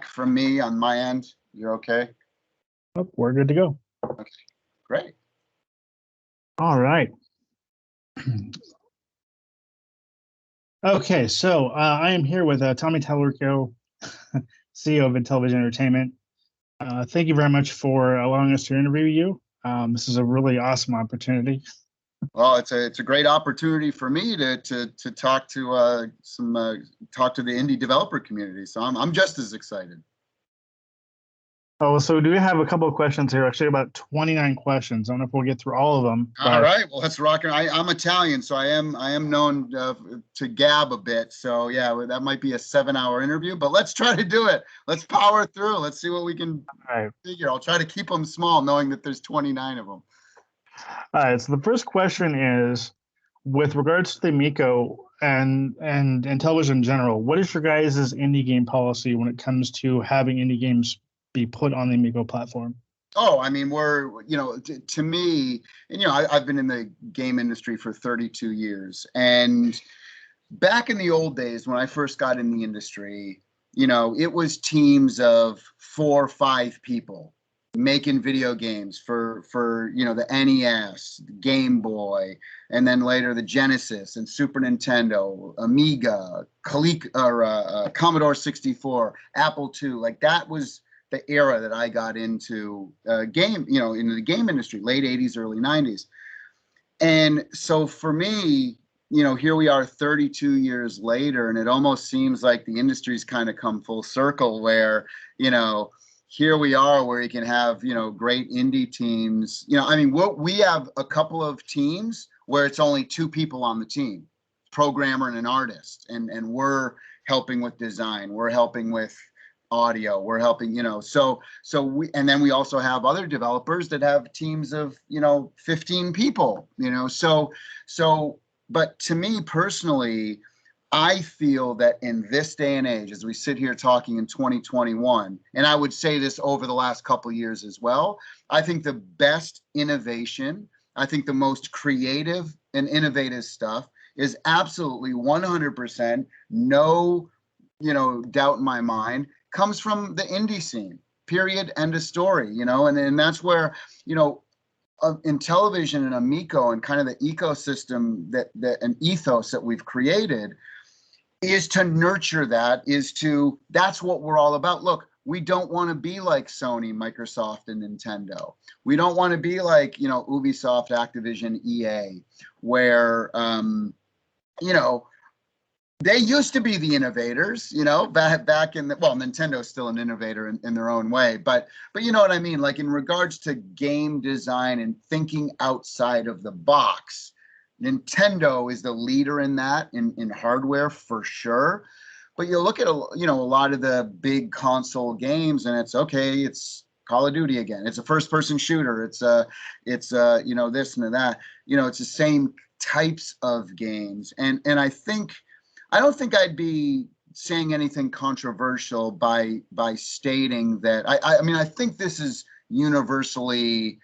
from me on my end. You're okay? Oh, we're good to go. Okay, great. All right. Okay, so I am here with Tommy Tallarico, CEO of Intellivision Entertainment. Thank you very much for allowing us to interview you. This is a really awesome opportunity. Well, it's a great opportunity for me to talk to talk to the indie developer community. So I'm just as excited. Oh, so do we have a couple of questions here? Actually, about 29 questions. I don't know if we'll get through all of them. All right, well, let's rock it. I'm Italian, so I am known to gab a bit. So yeah, that might be a 7-hour interview, but let's try to do it. Let's power through. Let's see what we can figure. I'll try to keep them small, knowing that there's 29 of them. All right, so the first question is, with regards to the Amico and Intellivision in general, what is your guys' indie game policy when it comes to having indie games be put on the Amico platform? Oh, I mean, we're, to me, and, I've been in the game industry for 32 years. And back in the old days, when I first got in the industry, it was teams of 4 or 5 people making video games for the NES, Game Boy, and then later the Genesis and Super Nintendo, Amiga, Commodore 64, Apple II. Like, that was the era that I got into into the game industry, late 80s, early 90s. And so for me, here we are 32 years later, and it almost seems like the industry's kind of come full circle where, here we are where you can have, great indie teams. We have a couple of teams where it's only 2 people on the team, programmer and an artist, and we're helping with design, we're helping with audio, we're helping, so we, and then we also have other developers that have teams of 15 people, but to me personally, I feel that in this day and age, as we sit here talking in 2021, and I would say this over the last couple of years as well, I think the best innovation, I think the most creative and innovative stuff is absolutely 100%, no doubt in my mind, comes from the indie scene, period, end of story, and that's where, Intellivision and Amico and kind of the ecosystem that an ethos that we've created is to nurture that, that's what we're all about. Look, we don't want to be like Sony, Microsoft, and Nintendo. We don't want to be like, Ubisoft, Activision, EA, where, they used to be the innovators, back in Nintendo's still an innovator in their own way, but you know what I mean? Like, in regards to game design and thinking outside of the box, Nintendo is the leader in that, in hardware for sure. But you look at a lot of the big console games, and it's Call of Duty again. It's a first-person shooter. It's this and that. It's the same types of games, and I don't think I'd be saying anything controversial by stating that. I think this is universally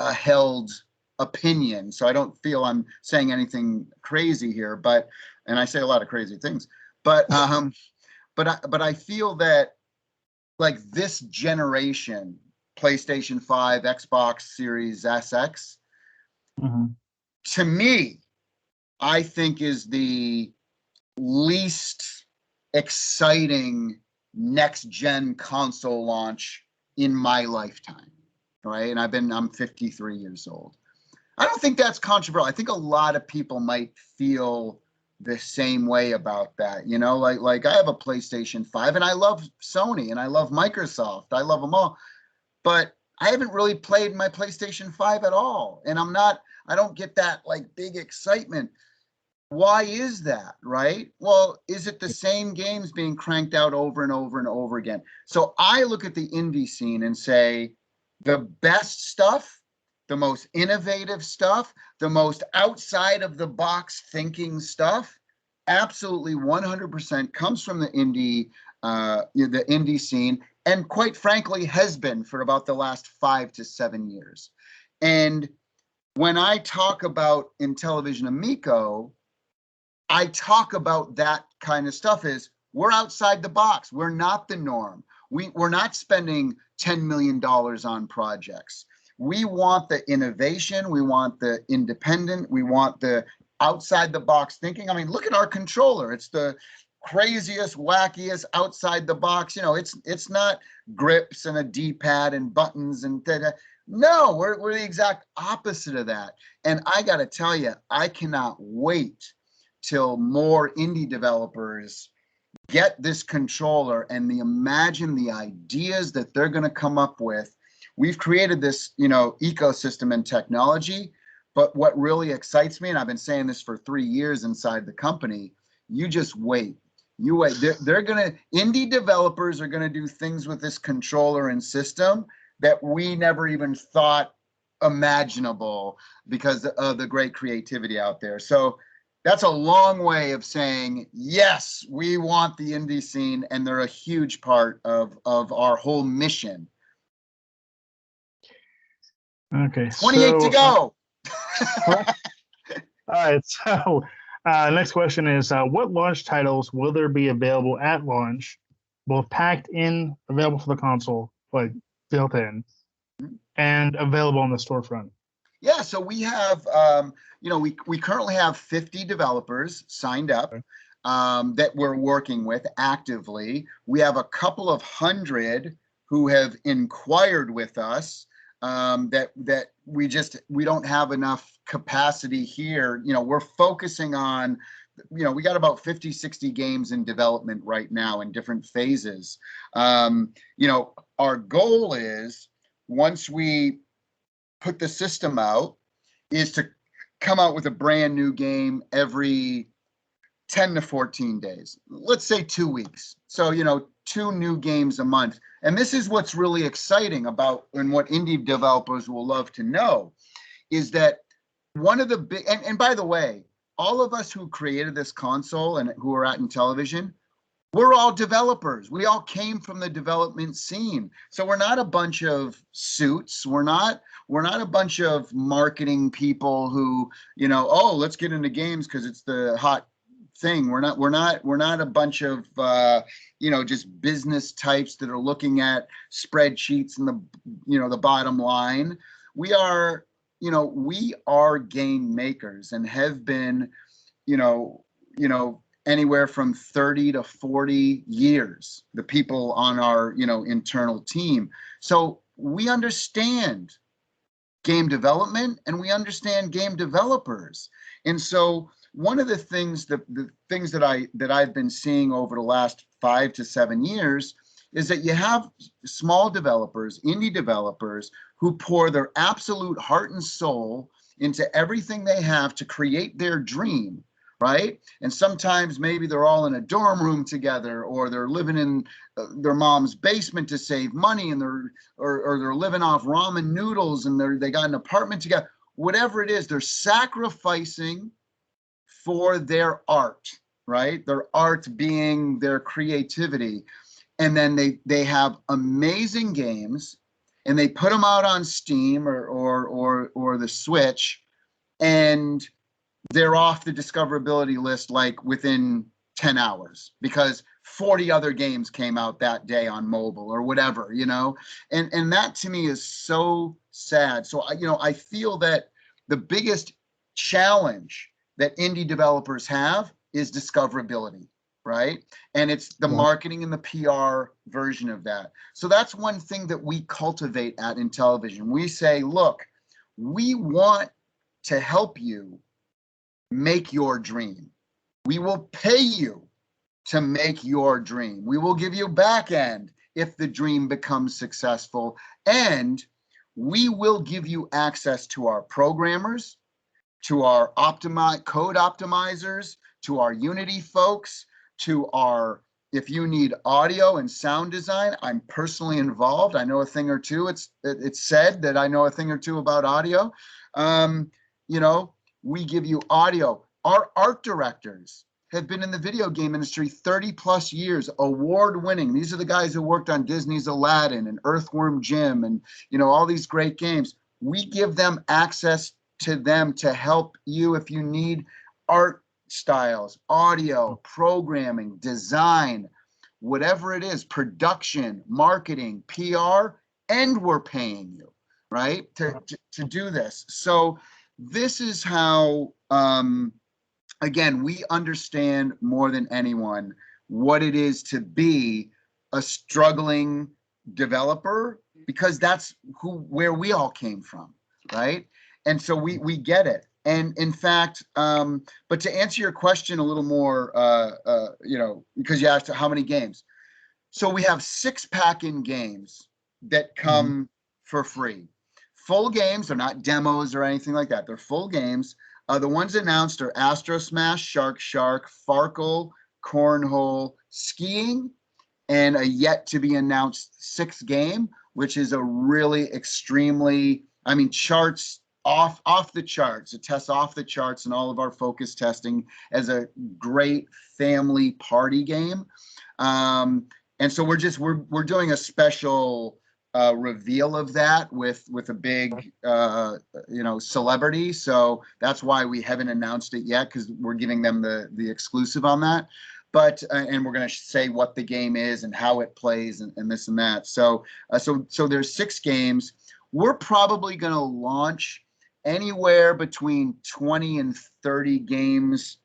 a held opinion, so I don't feel I'm saying anything crazy here. And I say a lot of crazy things, but I feel that, like, this generation, PlayStation 5, Xbox Series SX, to me, I think is the least exciting next gen console launch in my lifetime, right? And I'm 53 years old. I don't think that's controversial. I think a lot of people might feel the same way about that. Like I have a PlayStation 5 and I love Sony and I love Microsoft. I love them all, but I haven't really played my PlayStation 5 at all. And I don't get that like big excitement. Why is that, right? Well, is it the same games being cranked out over and over and over again? So I look at the indie scene and say, the best stuff, the most innovative stuff, the most outside of the box thinking stuff, absolutely 100% comes from the indie scene, and quite frankly has been for about the last 5 to 7 years. And when I talk about Intellivision Amico, I talk about that kind of stuff. Is we're outside the box. We're not the norm. We're not spending $10 million on projects. We want the innovation. We want the independent. We want the outside the box thinking. I mean, look at our controller. It's the craziest, wackiest outside the box. You know, it's not grips and a D-pad and buttons and no, we're the exact opposite of that. And I got to tell you, I cannot wait till more indie developers get this controller and imagine the ideas that they're going to come up with. We've created this, you know, ecosystem and technology, but what really excites me, and I've been saying this for 3 years inside the company, you just wait. You wait. Indie developers are going to do things with this controller and system that we never even thought imaginable because of the great creativity out there. So that's a long way of saying, yes, we want the indie scene, and they're a huge part of our whole mission. Okay. 28 to go. All right. So next question is, what launch titles will there be available at launch, both packed in, available for the console, like built in, and available on the storefront? Yeah, so we have, you know, we currently have 50 developers signed up that we're working with actively. We have a couple of hundred who have inquired with us that we don't have enough capacity here. You know, we're focusing on, you know, we got about 50, 60 games in development right now in different phases. You know, our goal is, once we put the system out, is to come out with a brand new game every 10 to 14 days. Let's say 2 weeks. So, you know, 2 new games a month. And this is what's really exciting about, and what indie developers will love to know, is that one of the big, and by the way, all of us who created this console and who are at Intellivision, we're all developers. We all came from the development scene. So we're not a bunch of suits. We're not a bunch of marketing people who, you know, oh, let's get into games because it's the hot thing. We're not a bunch of you know, just business types that are looking at spreadsheets and the bottom line. We are game makers and have been, you know, anywhere from 30 to 40 years, the people on our, you know, internal team. So we understand game development and we understand game developers. And so one of the things that I've been seeing over the last 5 to 7 years is that you have small developers, indie developers, who pour their absolute heart and soul into everything they have to create their dream, right? And sometimes maybe they're all in a dorm room together, or they're living in their mom's basement to save money, and they're living off ramen noodles, and they got an apartment together. Whatever it is, they're sacrificing for their art, right? Their art being their creativity. And then they have amazing games, and they put them out on Steam or the Switch, and they're off the discoverability list like within 10 hours because 40 other games came out that day on mobile or whatever, you know? And that to me is so sad. So, you know, I feel that the biggest challenge that indie developers have is discoverability, right? And it's the marketing and the PR version of that. So that's one thing that we cultivate at Intellivision. We say, look, we want to help you make your dream. We will pay you to make your dream. We will give you back end if the dream becomes successful. And we will give you access to our programmers, to our code optimizers, to our Unity folks, to our, if you need audio and sound design, I'm personally involved. I know a thing or two. It's said that I know a thing or two about audio. You know, we give you audio. Our art directors have been in the video game industry 30 plus years, award winning. These are the guys who worked on Disney's Aladdin and Earthworm Jim and, you know, all these great games. We give them access to them to help you if you need art styles, audio, programming, design, whatever it is, production, marketing, PR, and we're paying you, right, to do this. So this is how, again, we understand more than anyone what it is to be a struggling developer, because that's where we all came from, right? And so we get it. And in fact, but to answer your question a little more, because you asked how many games. So we have 6-pack-in games that come for free. Full games are not demos or anything like that. They're full games. The ones announced are Astro Smash, Shark Shark, Farkle, Cornhole, Skiing, and a yet to be announced 6th game, which is a really extremely, charts off the charts. It tests off the charts in all of our focus testing as a great family party game. And so we're doing a special reveal of that with a big celebrity. So that's why we haven't announced it yet, because we're giving them the exclusive on that. But and we're going to say what the game is and how it plays and this and that. So there's 6 games. We're probably going to launch anywhere between 20 and 30 games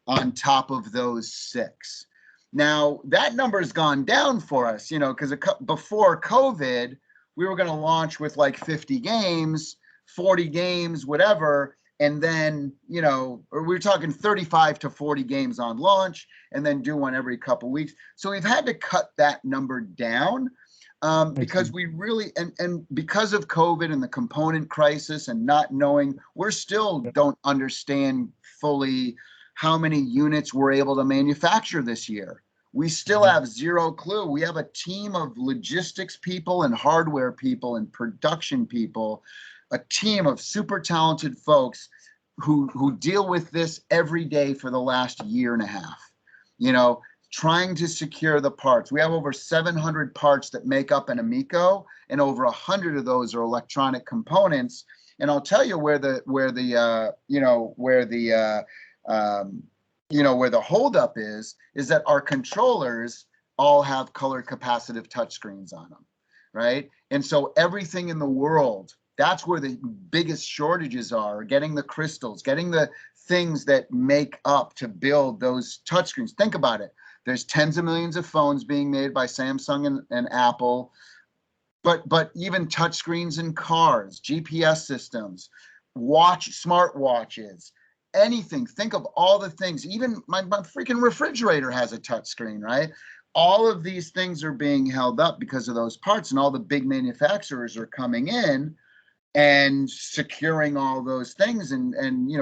on top of those 6. Now, that number has gone down for us, because before COVID, we were going to launch with like 50 games, 40 games, whatever. And then, we were talking 35 to 40 games on launch, and then do one every couple of weeks. So we've had to cut that number down because we really, and because of COVID and the component crisis and not knowing, we're still don't understand fully how many units we're able to manufacture this year. We still have zero clue. We have a team of logistics people and hardware people and production people, a team of super talented folks who deal with this every day for the last year and a half, trying to secure the parts. We have over 700 parts that make up an Amiico, and over 100 of those are electronic components. And I'll tell you where the holdup is that our controllers all have color capacitive touchscreens on them, right? And so everything in the world, that's where the biggest shortages are, getting the crystals, getting the things that make up to build those touchscreens. Think about it. There's tens of millions of phones being made by Samsung and Apple, but even touchscreens in cars, GPS systems, smart watches, anything. Think of all the things. Even my freaking refrigerator has a touchscreen, right? All of these things are being held up because of those parts, and all the big manufacturers are coming in and securing all those things and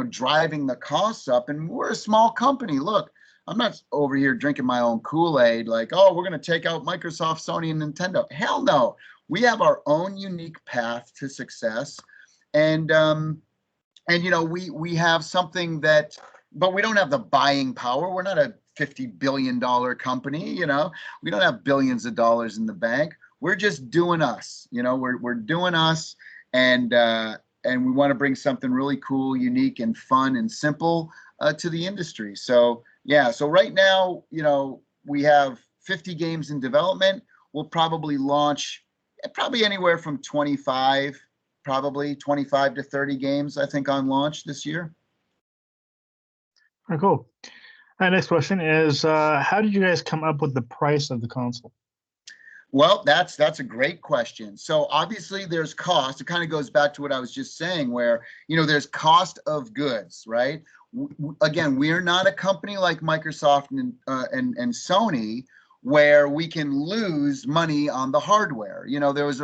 driving the costs up. And we're a small company. Look, I'm not over here drinking my own Kool-Aid like, oh, we're going to take out Microsoft, Sony, and Nintendo. Hell no. We have our own unique path to success. And we have something that, but we don't have the buying power. We're not a $50 billion company, we don't have billions of dollars in the bank. We're just doing us, we're doing us. And we want to bring something really cool, unique, and fun and simple to the industry. So right now, we have 50 games in development. We'll probably launch anywhere from 25 to 30 games, I think, on launch this year. All right, cool. Next question is, how did you guys come up with the price of the console? Well, that's a great question. So obviously there's cost. It kind of goes back to what I was just saying, where, there's cost of goods, right? Again, we're not a company like Microsoft and Sony, where we can lose money on the hardware. There was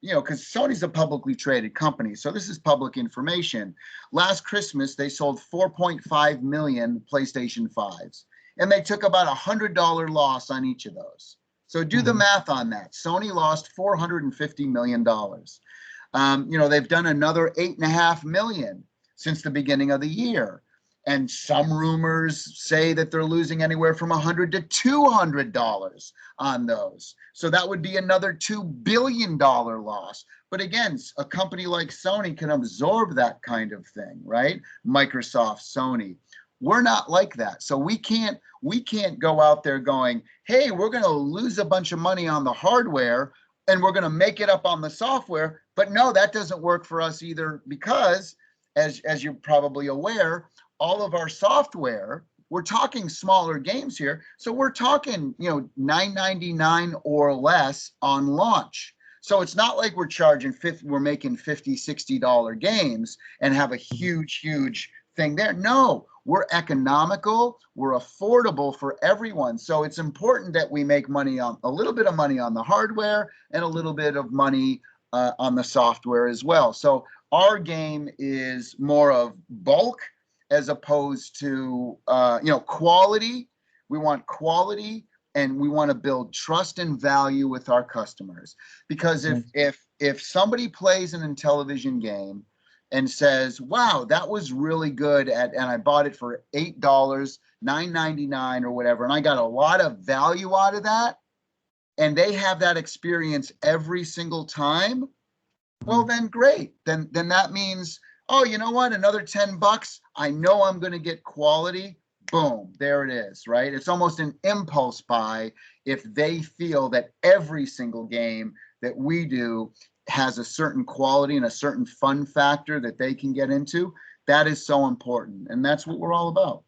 because Sony's a publicly traded company, so this is public information. Last Christmas, they sold 4.5 million PlayStation 5s, and they took about $100 loss on each of those. So do the math on that. Sony lost $450 million. They've done another 8.5 million since the beginning of the year. And some rumors say that they're losing anywhere from $100 to $200 on those. So that would be another $2 billion loss. But again, a company like Sony can absorb that kind of thing, right? Microsoft, Sony. We're not like that. So we can't go out there going, hey, we're going to lose a bunch of money on the hardware and we're going to make it up on the software. But no, that doesn't work for us either, because as you're probably aware, all of our software, we're talking smaller games here. So we're talking, $9.99 or less on launch. So it's not like we're charging we're making $50, $60 games and have a huge thing there. No, we're economical, we're affordable for everyone. So it's important that we make money on a little bit of money on the hardware and a little bit of money on the software as well. So our game is more of bulk as opposed to quality. We want quality, and we want to build trust and value with our customers. Because if somebody plays an Intellivision game and says, wow, that was really good, and I bought it for $8, $9.99 or whatever, and I got a lot of value out of that, and they have that experience every single time, well, then great. Then that means, oh, you know what? Another $10. I know I'm going to get quality. Boom, there it is, right? It's almost an impulse buy if they feel that every single game that we do has a certain quality and a certain fun factor that they can get into. That is so important, and that's what we're all about.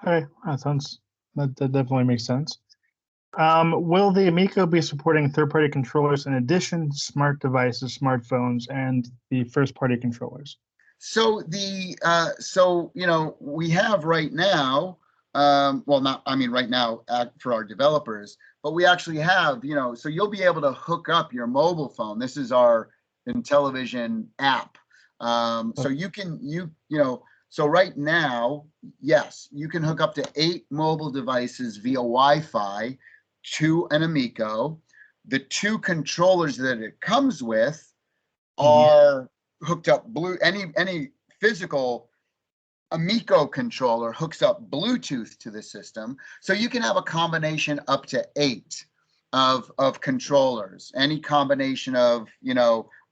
Okay, that definitely makes sense. Will the Amico be supporting third-party controllers in addition to smart devices, smartphones, and the first-party controllers? So we have right now, right now for our developers, but we actually have, so you'll be able to hook up your mobile phone. This is our Intellivision app. So so right now, yes, you can hook up to 8 mobile devices via Wi-Fi to an Amico. The 2 controllers that it comes with are hooked up any physical Amico controller hooks up Bluetooth to the system. So you can have a combination up to 8 of controllers, any combination of,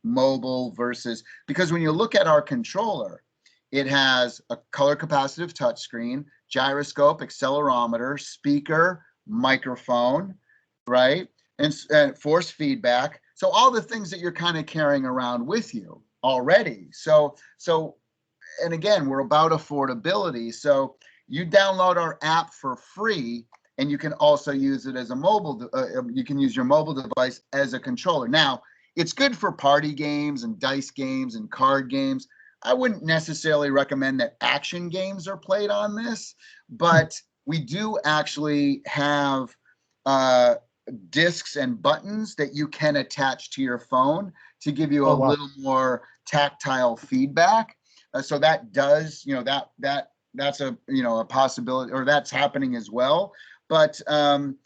mobile versus, because when you look at our controller, it has a color capacitive touchscreen, gyroscope, accelerometer, speaker, microphone, right? And force feedback. So all the things that you're kind of carrying around with you already. So, and again, we're about affordability. So you download our app for free, and you can also use it as a mobile. You can use your mobile device as a controller. Now, it's good for party games and dice games and card games. I wouldn't necessarily recommend that action games are played on this, but we do actually have discs and buttons that you can attach to your phone to give you a little more tactile feedback. So that does, that's a possibility, or that's happening as well. But in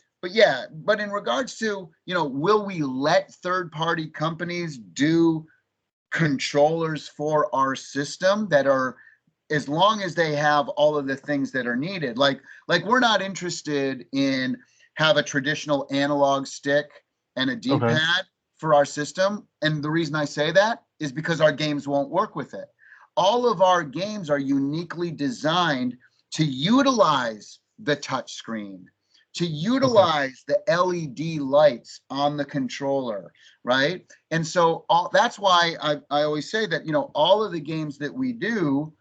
regards to, will we let third-party companies do controllers for our system that are, as long as they have all of the things that are needed? Like we're not interested in have a traditional analog stick and a D-pad for our system. And the reason I say that is because our games won't work with it. All of our games are uniquely designed to utilize the touch screen, to utilize the LED lights on the controller, right? And so that's why I always say that, all of the games that we do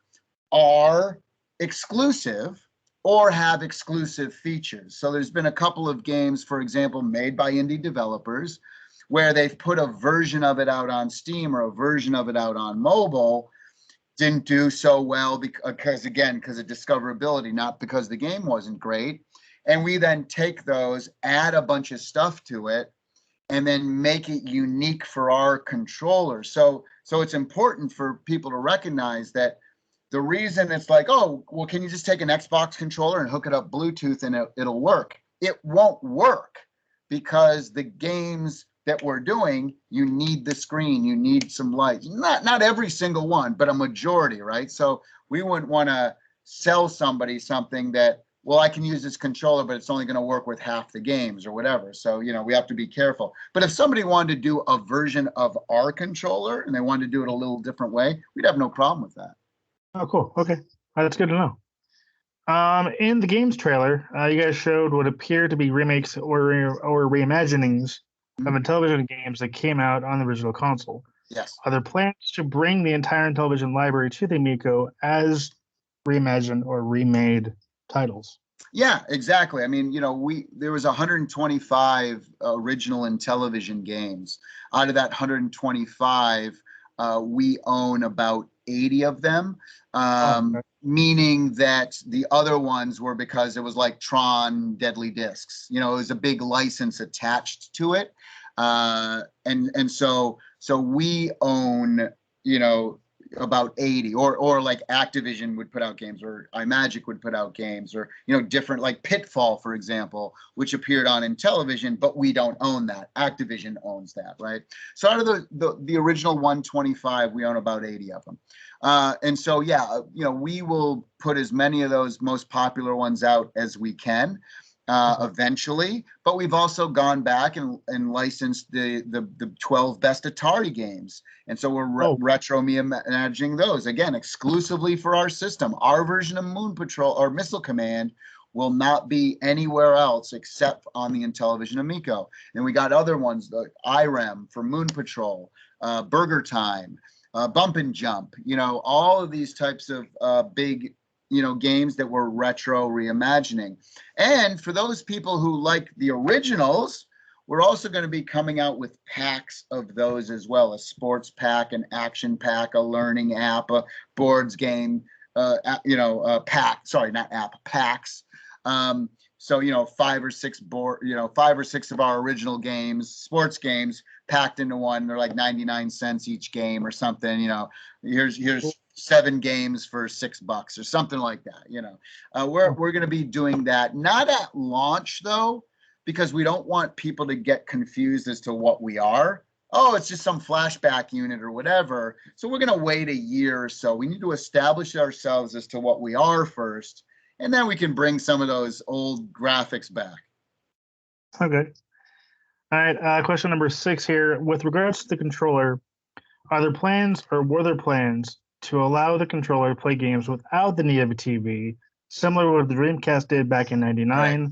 are exclusive or have exclusive features. So there's been a couple of games, for example, made by indie developers, where they've put a version of it out on Steam or a version of it out on mobile, didn't do so well because of discoverability, not because the game wasn't great. And we then take those, add a bunch of stuff to it, and then make it unique for our controller. So it's important for people to recognize that the reason it's like, oh, well, can you just take an Xbox controller and hook it up Bluetooth and it'll work? It won't work, because the games that we're doing, you need the screen, you need some lights. Not every single one, but a majority, right? So we wouldn't want to sell somebody something that, well, I can use this controller, but it's only going to work with half the games or whatever. So, we have to be careful. But if somebody wanted to do a version of our controller and they wanted to do it a little different way, we'd have no problem with that. Oh, cool. Okay. That's good to know. In the games trailer, you guys showed what appeared to be remakes or reimaginings of Intellivision games that came out on the original console. Yes. Are there plans to bring the entire Intellivision library to the Amico as reimagined or remade titles? Yeah, exactly. I mean, there was 125 original Intellivision games. Out of that 125, we own about 80 of them. Okay. Meaning that the other ones were because it was like Tron Deadly Discs. It was a big license attached to it. And so we own, about 80, or like Activision would put out games, or iMagic would put out games, or different, like Pitfall, for example, which appeared on Intellivision, but we don't own that. Activision owns that, right? So out of the original 125, we own about 80 of them. And so, yeah, we will put as many of those most popular ones out as we can eventually. But we've also gone back and licensed the 12 best Atari games. And so we're retro reimagining those, again, exclusively for our system. Our version of Moon Patrol or Missile Command will not be anywhere else except on the Intellivision Amico. And we got other ones, like IREM for Moon Patrol, Burger Time, Bump and Jump, all of these types of big, games that we're retro reimagining. And for those people who like the originals, we're also going to be coming out with packs of those as well, a sports pack, an action pack, a learning app, a boards game, pack, sorry, not app, packs. So, 5 or 6 of our original games, sports games, packed into one. They're like 99 cents each game or something. Here's 7 games for $6 or something like that. We're going to be doing that, not at launch though, because we don't want people to get confused as to what we are. Oh, it's just some flashback unit or whatever. So we're going to wait a year or so. We need to establish ourselves as to what we are first, and then we can bring some of those old graphics back. Okay. All right. Question number 6 here. With regards to the controller, are there plans or were there plans to allow the controller to play games without the need of a TV, similar to what the Dreamcast did back in '99, right,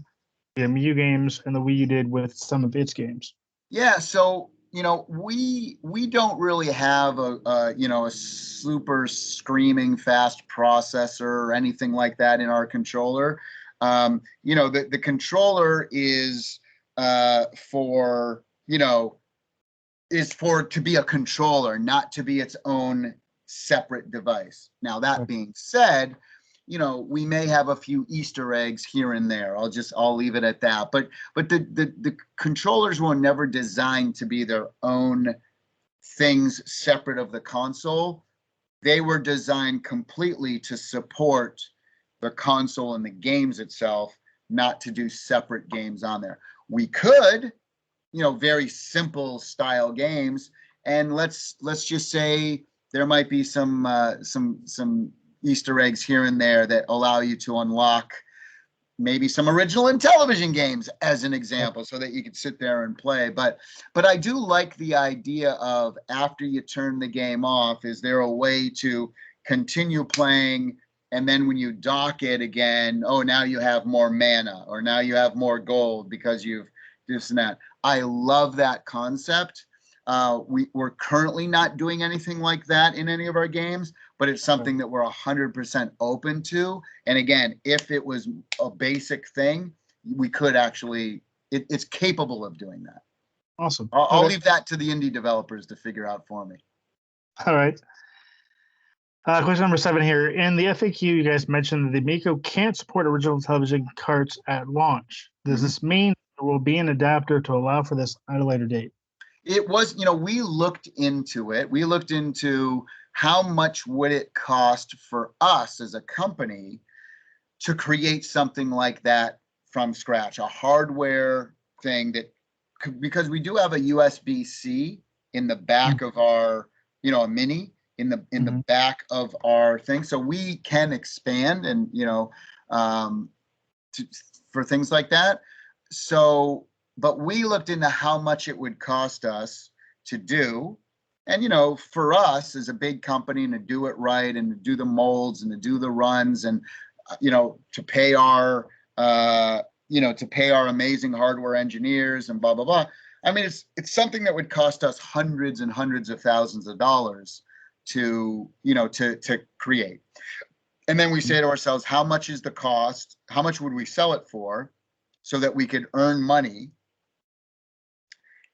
the Amiico games, and the Wii U did with some of its games? Yeah. So, we don't really have a super screaming fast processor or anything like that in our controller. The controller is for to be a controller, not to be its own separate device. Now, that being said, we may have a few Easter eggs here and there. I'll leave it at that. But the controllers were never designed to be their own things separate of the console. They were designed completely to support the console and the games itself, not to do separate games on there. We could, very simple style games, and let's just say there might be some Easter eggs here and there that allow you to unlock maybe some original Intellivision games, as an example, so that you could sit there and play. But I do like the idea of, after you turn the game off, is there a way to continue playing, and then when you dock it again, now you have more mana, or now you have more gold because you've this and that. I love that concept. We're currently not doing anything like that in any of our games, but it's something that we're 100% open to. And again, if it was a basic thing, we could actually, it's capable of doing that. Awesome. I'll leave that to the indie developers to figure out for me. All right. Question number 7 here. In the FAQ, you guys mentioned that the Amico can't support original television carts at launch. Does this mean there will be an adapter to allow for this at a later date? It was, we looked into it. We looked into how much would it cost for us as a company to create something like that from scratch, a hardware thing that, because we do have a USB-C in the back of our, a mini in the back of our thing, so we can expand and for things like that. So, but we looked into how much it would cost us to do. And, for us as a big company, and to do it right, and to do the molds, and to do the runs, and to pay our, to pay our amazing hardware engineers and blah, blah, blah. I mean, it's something that would cost us hundreds and hundreds of thousands of dollars to create. And then we say to ourselves, how much is the cost? How much would we sell it for so that we could earn money?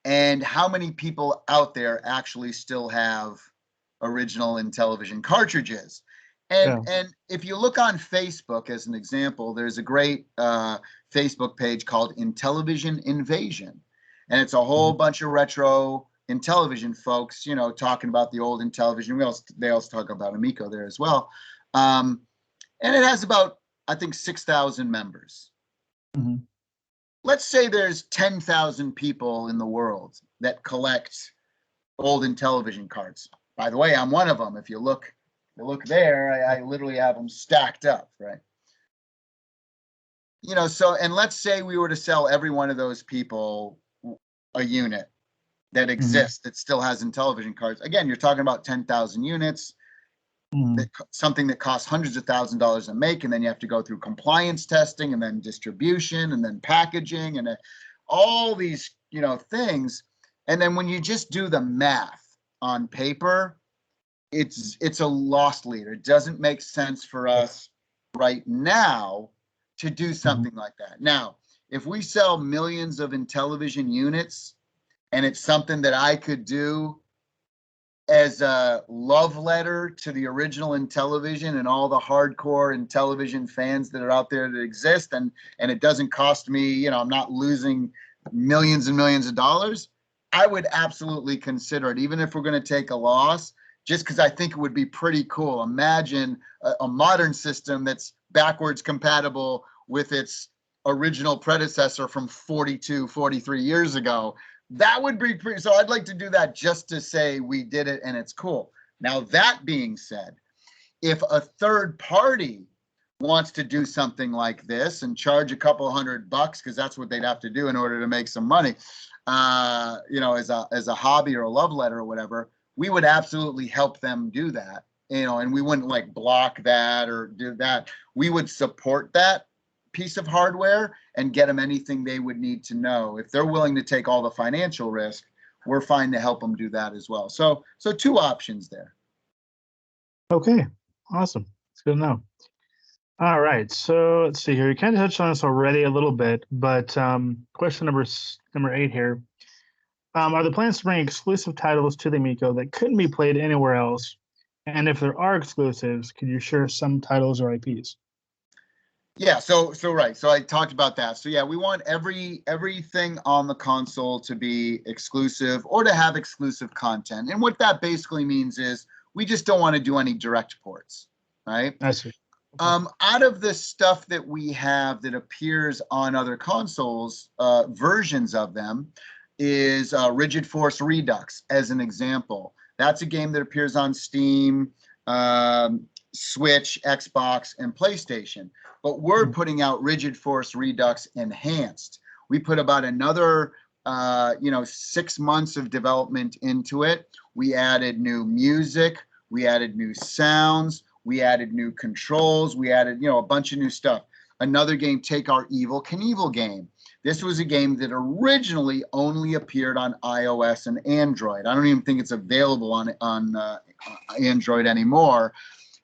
And how many people out there actually still have original Intellivision cartridges? And if you look on Facebook as an example, there's a great Facebook page called Intellivision Invasion. And it's a whole bunch of retro Intellivision folks, talking about the old Intellivision. They also talk about Amico there as well. And it has about, I think, 6,000 members. Mm-hmm. Let's say there's 10,000 people in the world that collect old Intellivision cards. By the way, I'm one of them. If you look there, I literally have them stacked up, right? So, and let's say we were to sell every one of those people a unit that exists, that still has Intellivision cards. Again, you're talking about 10,000 units, something that costs hundreds of thousands of dollars to make, and then you have to go through compliance testing, and then distribution, and then packaging, and all these, things. And then when you just do the math on paper, it's a lost leader. It doesn't make sense for us right now to do something like that. Now, if we sell millions of Intellivision units, and it's something that I could do as a love letter to the original Intellivision and all the hardcore Intellivision fans that are out there that exist, and it doesn't cost me, I'm not losing millions and millions of dollars, I would absolutely consider it, even if we're going to take a loss, just because I think it would be pretty cool. Imagine a modern system that's backwards compatible with its original predecessor from 42, 43 years ago. That would be pretty, so I'd like to do that just to say we did it and it's cool. Now, that being said, if a third party wants to do something like this and charge a couple $100, because that's what they'd have to do in order to make some money, as a hobby or a love letter or whatever, we would absolutely help them do that, and we wouldn't like block that or do that. We would support that piece of hardware and get them anything they would need to know. If they're willing to take all the financial risk, we're fine to help them do that as well. So two options there. Okay, awesome. It's good to know. All right, so let's see here. You kind of touched on this already a little bit, but question number 8 here. Are the plans to bring exclusive titles to the Amico that couldn't be played anywhere else? And if there are exclusives, could you share some titles or IPs? Yeah, so right. So I talked about that. So yeah, we want everything on the console to be exclusive or to have exclusive content. And what that basically means is we just don't want to do any direct ports, right? I see. Okay. Out of the stuff that we have that appears on other consoles, versions of them, is Rigid Force Redux, as an example. That's a game that appears on Steam, Switch, Xbox, and PlayStation. But we're putting out Rigid Force Redux Enhanced. We put about another 6 months of development into it. We added new music, we added new sounds, we added new controls, we added a bunch of new stuff. Another game, Take Our Evil Knievel game. This was a game that originally only appeared on iOS and Android. I don't even think it's available on Android anymore.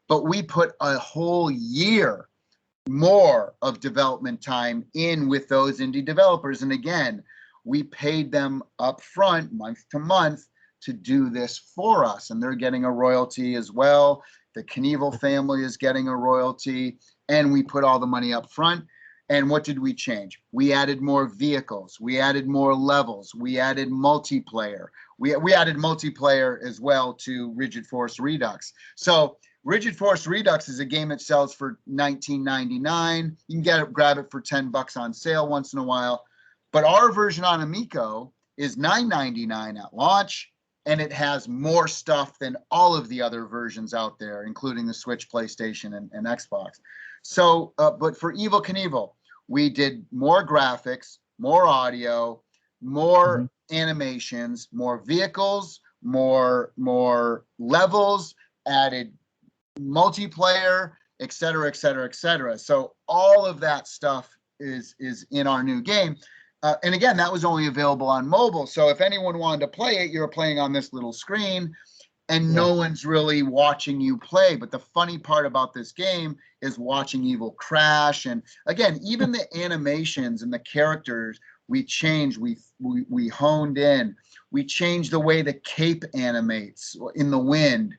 But we put a whole year more of development time in with those indie developers. And again, we paid them up front, month to month, to do this for us. And they're getting a royalty as well. The Knievel family is getting a royalty. And we put all the money up front. And what did we change? We added more vehicles. We added more levels. We added multiplayer. We added multiplayer as well to Rigid Force Redux. So Rigid Force Redux is a game that sells for $19.99. You can grab it for $10 on sale once in a while. But our version on Amico is $9.99 at launch, and it has more stuff than all of the other versions out there, including the Switch, PlayStation, and Xbox. So, but for Evil Knievel, we did more graphics, more audio, more animations, more vehicles, more levels, added multiplayer, et cetera, et cetera, et cetera. So all of that stuff is in our new game. And again, that was only available on mobile. So if anyone wanted to play it, you're playing on this little screen and no one's really watching you play. But the funny part about this game is watching evil crash. And again, even the animations and the characters, we changed, we honed in. We changed the way the cape animates in the wind.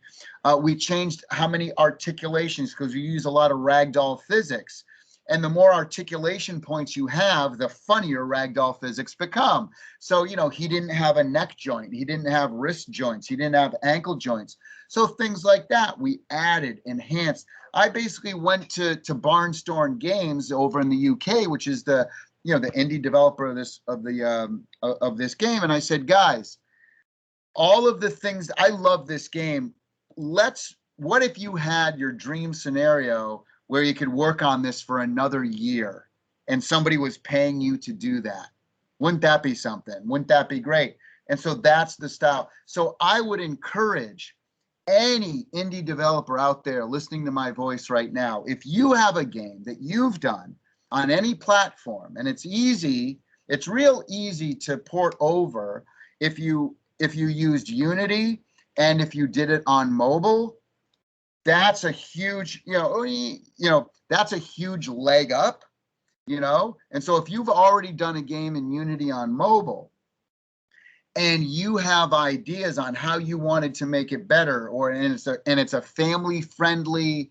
We changed how many articulations, because we use a lot of ragdoll physics. And the more articulation points you have, the funnier ragdoll physics become. So, you know, he didn't have a neck joint. He didn't have wrist joints. He didn't have ankle joints. So things like that, we added, enhanced. I basically went to Barnstorm Games over in the UK, which is the, you know, the indie developer of this game. And I said, guys, all of the things, I love this game. What if you had your dream scenario where you could work on this for another year and somebody was paying you to do that? Wouldn't that be something? Wouldn't that be great? And so that's the style. So I would encourage any indie developer out there listening to my voice right now, if you have a game that you've done on any platform, and it's easy, it's real easy to port over if you used Unity and if you did it on mobile. That's a huge, that's a huge leg up, And so if you've already done a game in Unity on mobile and you have ideas on how you wanted to make it better, and it's a family friendly,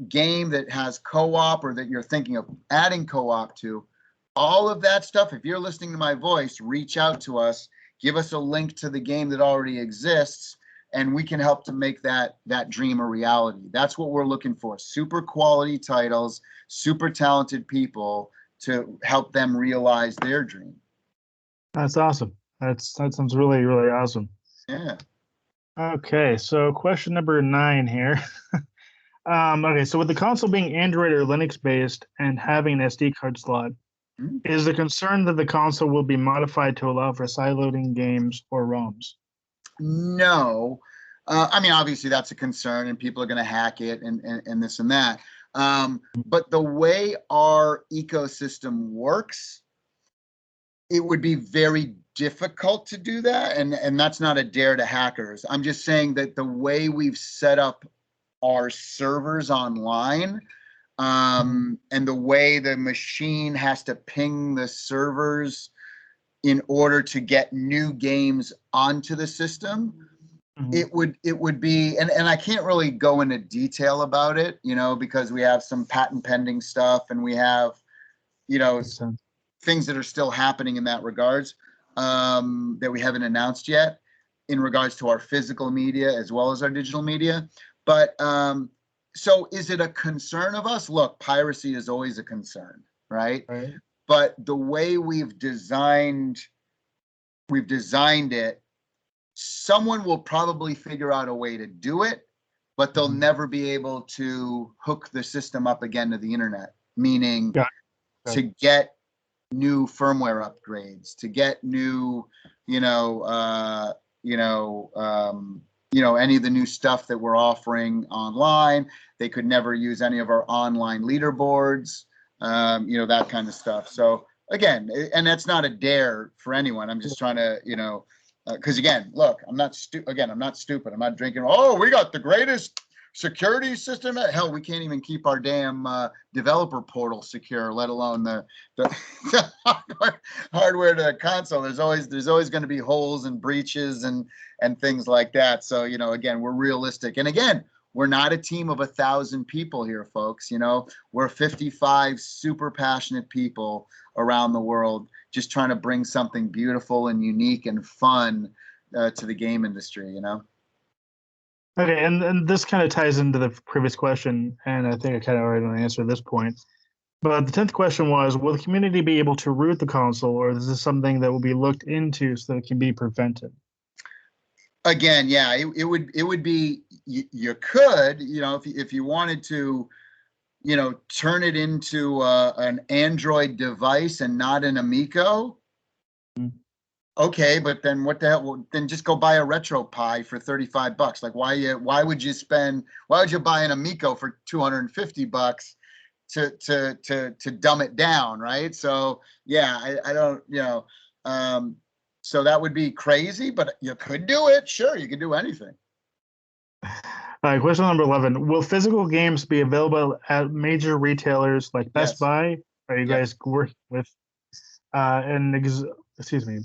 game that has co-op, or that you're thinking of adding co-op to, all of that stuff, if you're listening to my voice, reach out to us, give us a link to the game that already exists, and we can help to make that dream a reality. That's what we're looking for. Super quality titles, super talented people to help them realize their dream. That's awesome. That sounds really, really awesome. Yeah. Okay, so question number 9 here. Okay, so with the console being Android or Linux based and having an SD card slot, is the concern that the console will be modified to allow for sideloading games or ROMs? No. I mean, obviously that's a concern and people are going to hack it and this and that. But the way our ecosystem works, it would be very difficult to do that. And that's not a dare to hackers. I'm just saying that the way we've set up our servers online, and the way the machine has to ping the servers in order to get new games onto the system, it would be, and I can't really go into detail about it, because we have some patent pending stuff, and we have, things that are still happening in that regards, that we haven't announced yet in regards to our physical media as well as our digital media. But so is it a concern of us? Look, piracy is always a concern, right? But the way we've designed it, someone will probably figure out a way to do it, but they'll never be able to hook the system up again to the internet, meaning to get new firmware upgrades, to get new, any of the new stuff that we're offering online. They could never use any of our online leaderboards, that kind of stuff. So again, and that's not a dare for anyone. I'm just trying to, because again, look, I'm not stupid. I'm not drinking. Oh, we got the greatest security system. Hell, we can't even keep our damn developer portal secure, let alone the hardware to the console. There's always going to be holes and breaches and things like that. So, again, we're realistic. And again, we're not a team of 1,000 people here, folks. We're 55 super passionate people around the world, just trying to bring something beautiful and unique and fun to the game industry, Okay, and this kind of ties into the previous question, and I think I kind of already know the answer at this point. But the 10th question was, will the community be able to root the console, or is this something that will be looked into so that it can be prevented? Again, yeah, it would be, you could, if you wanted to, turn it into an Android device and not an Amiico, Okay, but then what the hell? Well, then just go buy a retro pie for $35. Like, why would you buy an Amico for $250 to dumb it down, right? So yeah, I don't, so that would be crazy, but you could do it. Sure, you could do anything. All right, question number 11. Will physical games be available at major retailers like Best Yes. Buy? Are you Yes. guys working with excuse me?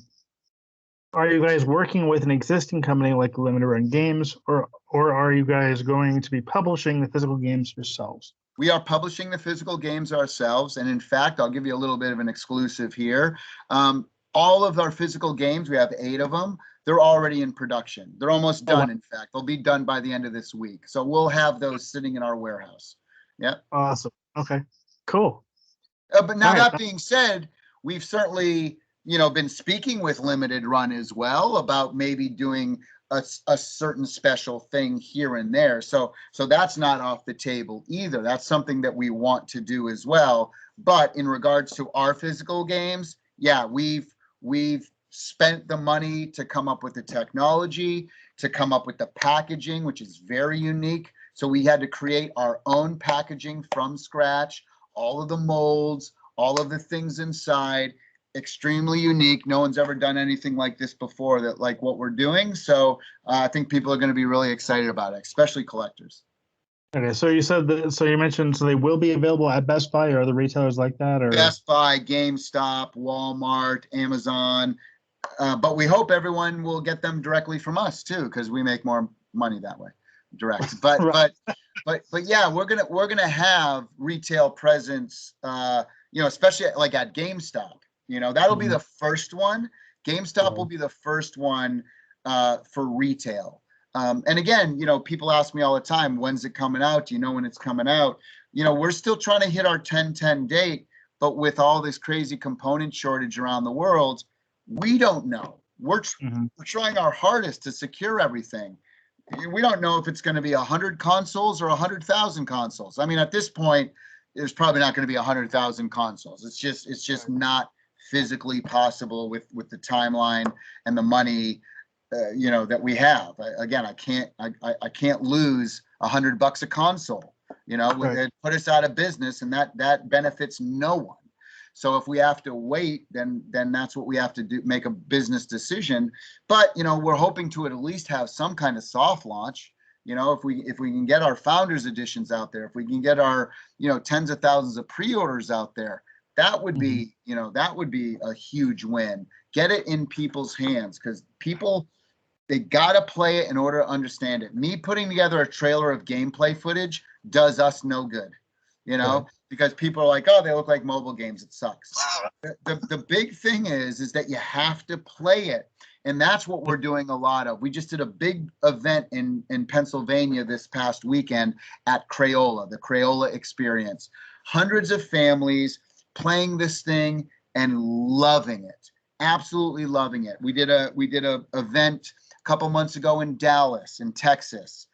Are you guys working with an existing company like Limited Run Games, or are you guys going to be publishing the physical games yourselves? We are publishing the physical games ourselves, and in fact, I'll give you a little bit of an exclusive here. All of our physical games, we have 8 of them. They're already in production. They're almost done. In fact, they'll be done by the end of this week. So we'll have those sitting in our warehouse. Yeah. Awesome. Okay. Cool. But now that being said, we've certainly, been speaking with Limited Run as well about maybe doing a certain special thing here and there. So that's not off the table either. That's something that we want to do as well. But in regards to our physical games, yeah, we've spent the money to come up with the technology, to come up with the packaging, which is very unique. So we had to create our own packaging from scratch, all of the molds, all of the things inside, extremely unique. No one's ever done anything like this before, that like what we're doing. So I think people are going to be really excited about it, especially collectors. Okay, so you said that. So you mentioned so they will be available at Best Buy or other retailers like that, or Best Buy, GameStop, Walmart, Amazon. But we hope everyone will get them directly from us too, because we make more money that way, direct. But right. but yeah, we're gonna have retail presence. Especially like at GameStop. That'll be the first one. GameStop will be the first one for retail. And again, people ask me all the time, when's it coming out? Do you know when it's coming out? We're still trying to hit our 10/10 date, but with all this crazy component shortage around the world, we don't know. We're trying our hardest to secure everything. We don't know if it's going to be 100 consoles or 100,000 consoles. I mean, at this point, there's probably not going to be 100,000 consoles. It's just not physically possible with the timeline and the money, that we have. I can't lose $100 a console. It put us out of business, and that benefits no one. So if we have to wait, then that's what we have to do, make a business decision. But we're hoping to at least have some kind of soft launch. If we can get our founders editions out there, if we can get our tens of thousands of pre-orders out there, that would be a huge win. Get it in people's hands, because people, they gotta play it in order to understand it. Me putting together a trailer of gameplay footage does us no good, because people are like, oh, they look like mobile games. It sucks. The big thing is that you have to play it. And that's what we're doing a lot of. We just did a big event in Pennsylvania this past weekend at Crayola, the Crayola Experience. Hundreds of families playing this thing and loving it, absolutely loving it. We did a event a couple months ago in Dallas, in Texas,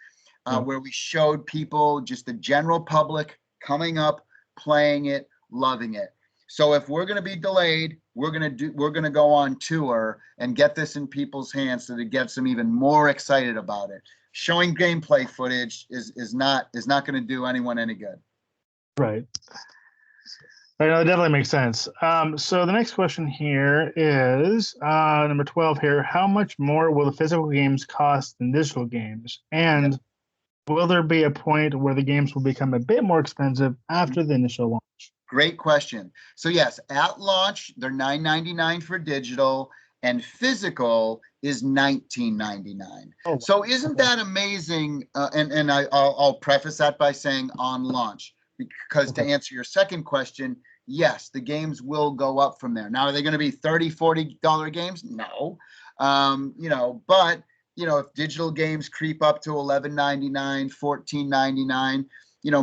where we showed people, just the general public, coming up, playing it, loving it. So if we're going to be delayed, we're going to go on tour and get this in people's hands so that it gets them even more excited about it. Showing gameplay footage is not going to do anyone any good. Right. I know, it definitely makes sense. So the next question here is number 12 here. How much more will the physical games cost than digital games? And will there be a point where the games will become a bit more expensive after the initial launch? Great question. So yes, at launch, they're $9.99 for digital, and physical is $19.99. Oh, wow. So isn't that amazing? And I'll preface that by saying on launch, because to answer your second question, yes, the games will go up from there. Now, are they going to be $30, $40 games? No. But if digital games creep up to $11.99, $14.99,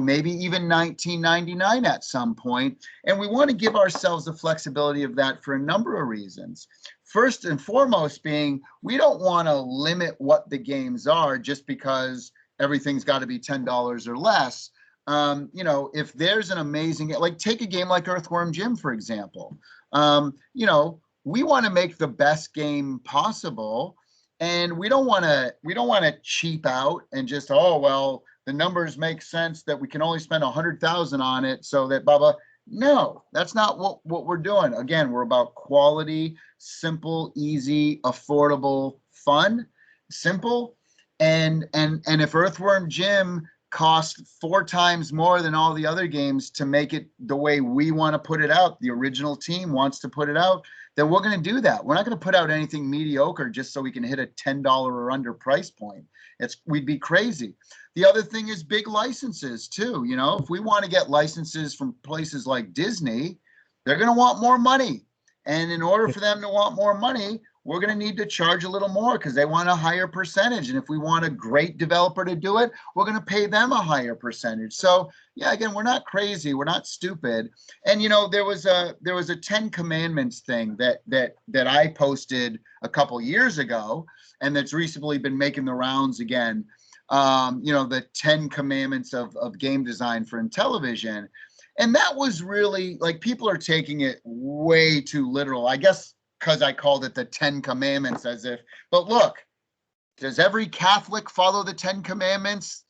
maybe even $19.99 at some point. And we want to give ourselves the flexibility of that for a number of reasons. First and foremost being, we don't want to limit what the games are just because everything's got to be $10 or less. If there's an amazing, like take a game like Earthworm Jim, for example, we want to make the best game possible, and we don't want to cheap out and just, oh well, the numbers make sense that we can only spend 100,000 on it, so that blah blah. No, that's not what we're doing. Again, we're about quality, simple, easy, affordable, fun, simple. And if Earthworm Jim cost 4 times more than all the other games to make it the way we want to put it out, the original team wants to put it out, then we're going to do that. We're not going to put out anything mediocre just so we can hit a $10 or under price point. We'd be crazy. The other thing is big licenses too. You know, if we want to get licenses from places like Disney, they're going to want more money. And in order for them to want more money, we're going to need to charge a little more because they want a higher percentage. And if we want a great developer to do it, we're going to pay them a higher percentage. So yeah, again, we're not crazy. We're not stupid. And, you know, there was a 10 Commandments thing that I posted a couple years ago, and that's recently been making the rounds again. You know, the 10 Commandments of game design for Intellivision. And that was really, like, people are taking it way too literal. I guess because I called it the 10 Commandments, as if, but look, does every Catholic follow the 10 Commandments?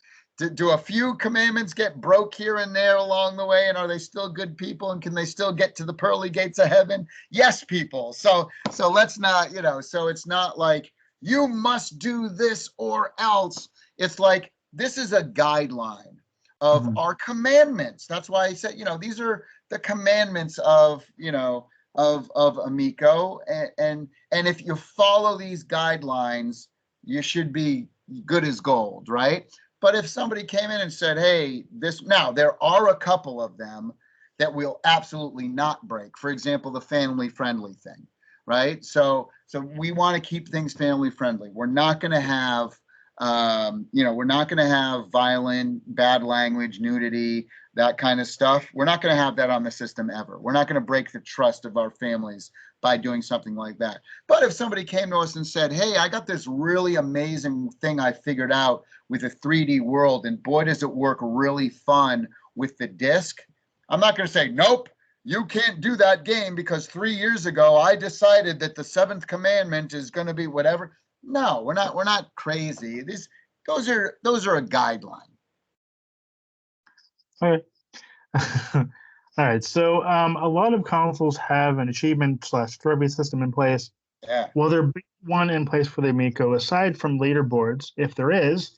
Do a few commandments get broke here and there along the way, and are they still good people, and can they still get to the pearly gates of heaven? Yes, people. So let's not, you know, so it's not like you must do this or else. It's like, this is a guideline of our commandments. That's why I said, you know, these are the commandments of, you know, of Amico, and if you follow these guidelines, you should be good as gold, right? But if somebody came in and said, hey, now there are a couple of them that we'll absolutely not break. For example, the family friendly thing, right? So we want to keep things family friendly. We're not going to have you know, we're not going to have violent, bad language, nudity, that kind of stuff. We're not going to have that on the system ever. We're not going to break the trust of our families by doing something like that. But if somebody came to us and said, hey, I got this really amazing thing I figured out with a 3D world, and boy, does it work really fun with the disc, I'm not going to say, nope, you can't do that game because 3 years ago I decided that the 7th commandment is going to be whatever. No, we're not crazy. Those are a guideline. All right. All right. So a lot of consoles have an achievement/trophy system in place. Yeah. Will there be one in place for the Amico aside from leaderboards? If there is,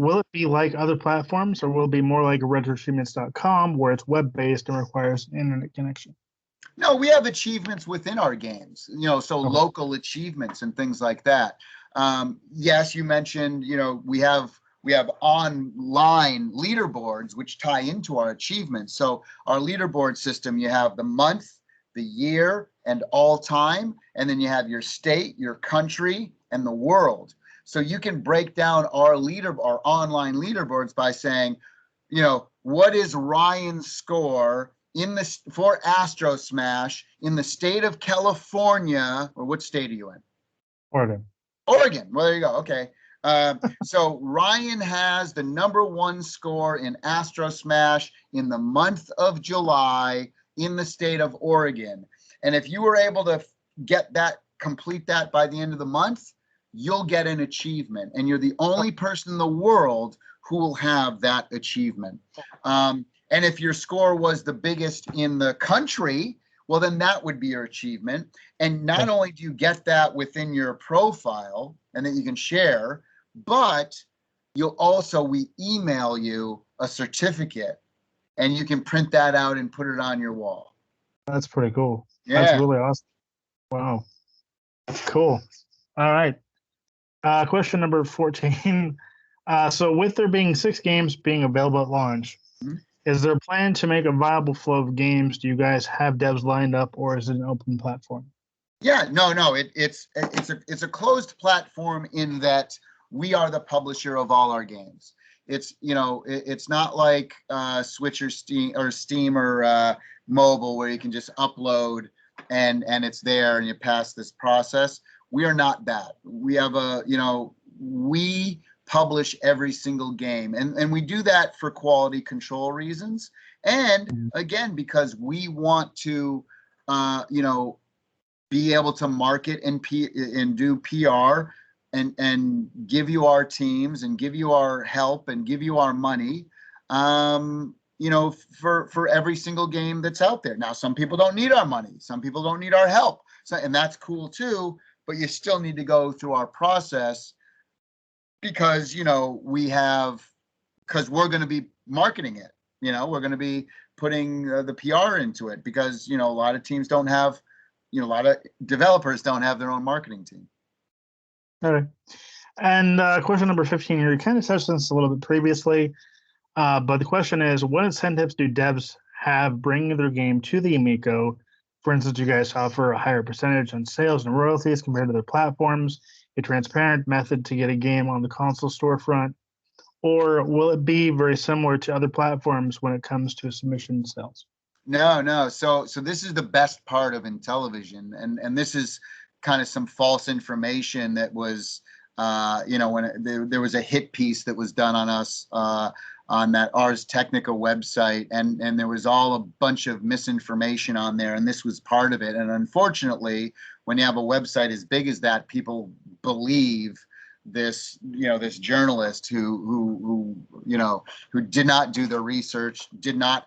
will it be like other platforms, or will it be more like retroachievements.com where it's web-based and requires internet connection? No, we have achievements within our games, you know, so local achievements and things like that. Yes, you mentioned, you know, we have online leaderboards which tie into our achievements. So our leaderboard system, you have the month, the year, and all time, and then you have your state, your country, and the world. So you can break down our online leaderboards by saying, you know, what is Ryan's score for Astro Smash in the state of California, or what state are you in? Oregon. Well, there you go. Okay. So Ryan has the #1 score in Astro Smash in the month of July in the state of Oregon. And if you were able to complete that by the end of the month, you'll get an achievement. And you're the only person in the world who will have that achievement. And if your score was the biggest in the country, well, then that would be your achievement. And not only do you get that within your profile and that you can share, but we email you a certificate, and you can print that out and put it on your wall. That's pretty cool. Yeah. That's really awesome. Wow. Cool. All right. Question number 14. So with there being 6 games being available at launch, is there a plan to make a viable flow of games? Do you guys have devs lined up, or is it an open platform? Yeah, no. It's a closed platform in that we are the publisher of all our games. It's, you know, it's not like Switch or Steam or mobile where you can just upload and it's there and you pass this process. We are not that. We have we publish every single game, and we do that for quality control reasons, and again because we want to be able to market and do PR and give you our teams and give you our help and give you our money, for every single game that's out there. Now, some people don't need our money. Some people don't need our help. So, and that's cool too, but you still need to go through our process because, because we're going to be marketing it. We're going to be putting the PR into it because, a lot of teams don't have, a lot of developers don't have their own marketing team. All right. And question number 15 here, you kind of touched on this a little bit previously, but the question is, what incentives do devs have bringing their game to the Amico? For instance, you guys offer a higher percentage on sales and royalties compared to their platforms, a transparent method to get a game on the console storefront, or will it be very similar to other platforms when it comes to submission sales? No. So this is the best part of Intellivision, and this is kind of some false information that was, when there was a hit piece that was done on us on that Ars Technica website, and there was all a bunch of misinformation on there, and this was part of it. And unfortunately, when you have a website as big as that, people believe this journalist who did not do the research, did not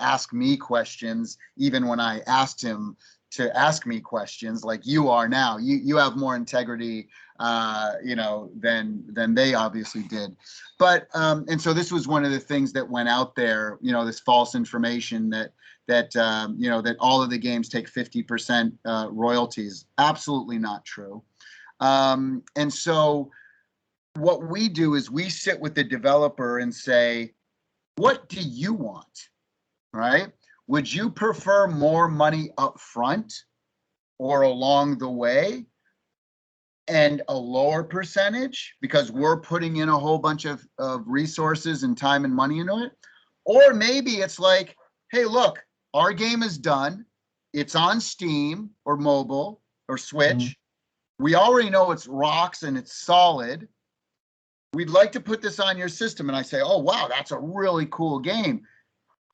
ask me questions, even when I asked him to ask me questions like you are now. You have more integrity, than they obviously did. But and so this was one of the things that went out there, this false information that all of the games take 50% royalties. Absolutely not true. And so what we do is we sit with the developer and say, what do you want, right? Would you prefer more money up front or along the way and a lower percentage because we're putting in a whole bunch of resources and time and money into it? Or maybe it's like, hey, look, our game is done. It's on Steam or mobile or Switch. Mm-hmm. We already know it's rocks and it's solid. We'd like to put this on your system. And I say, oh, wow, that's a really cool game.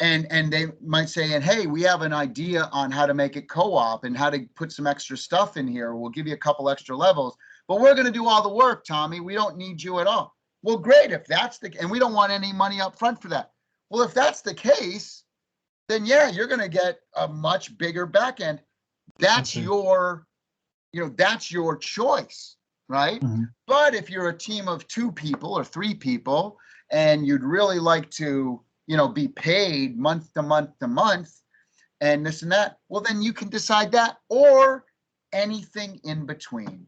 And they might say, and hey, we have an idea on how to make it co-op and how to put some extra stuff in here. We'll give you a couple extra levels, but we're going to do all the work, Tommy. We don't need you at all. Well, great. If that's and we don't want any money up front for that. Well, if that's the case, then yeah, you're going to get a much bigger back end. That's your, that's your choice, right? Mm-hmm. But if you're a team of 2 people or 3 people and you'd really like to, be paid month to month to month and this and that, well, then you can decide that or anything in between.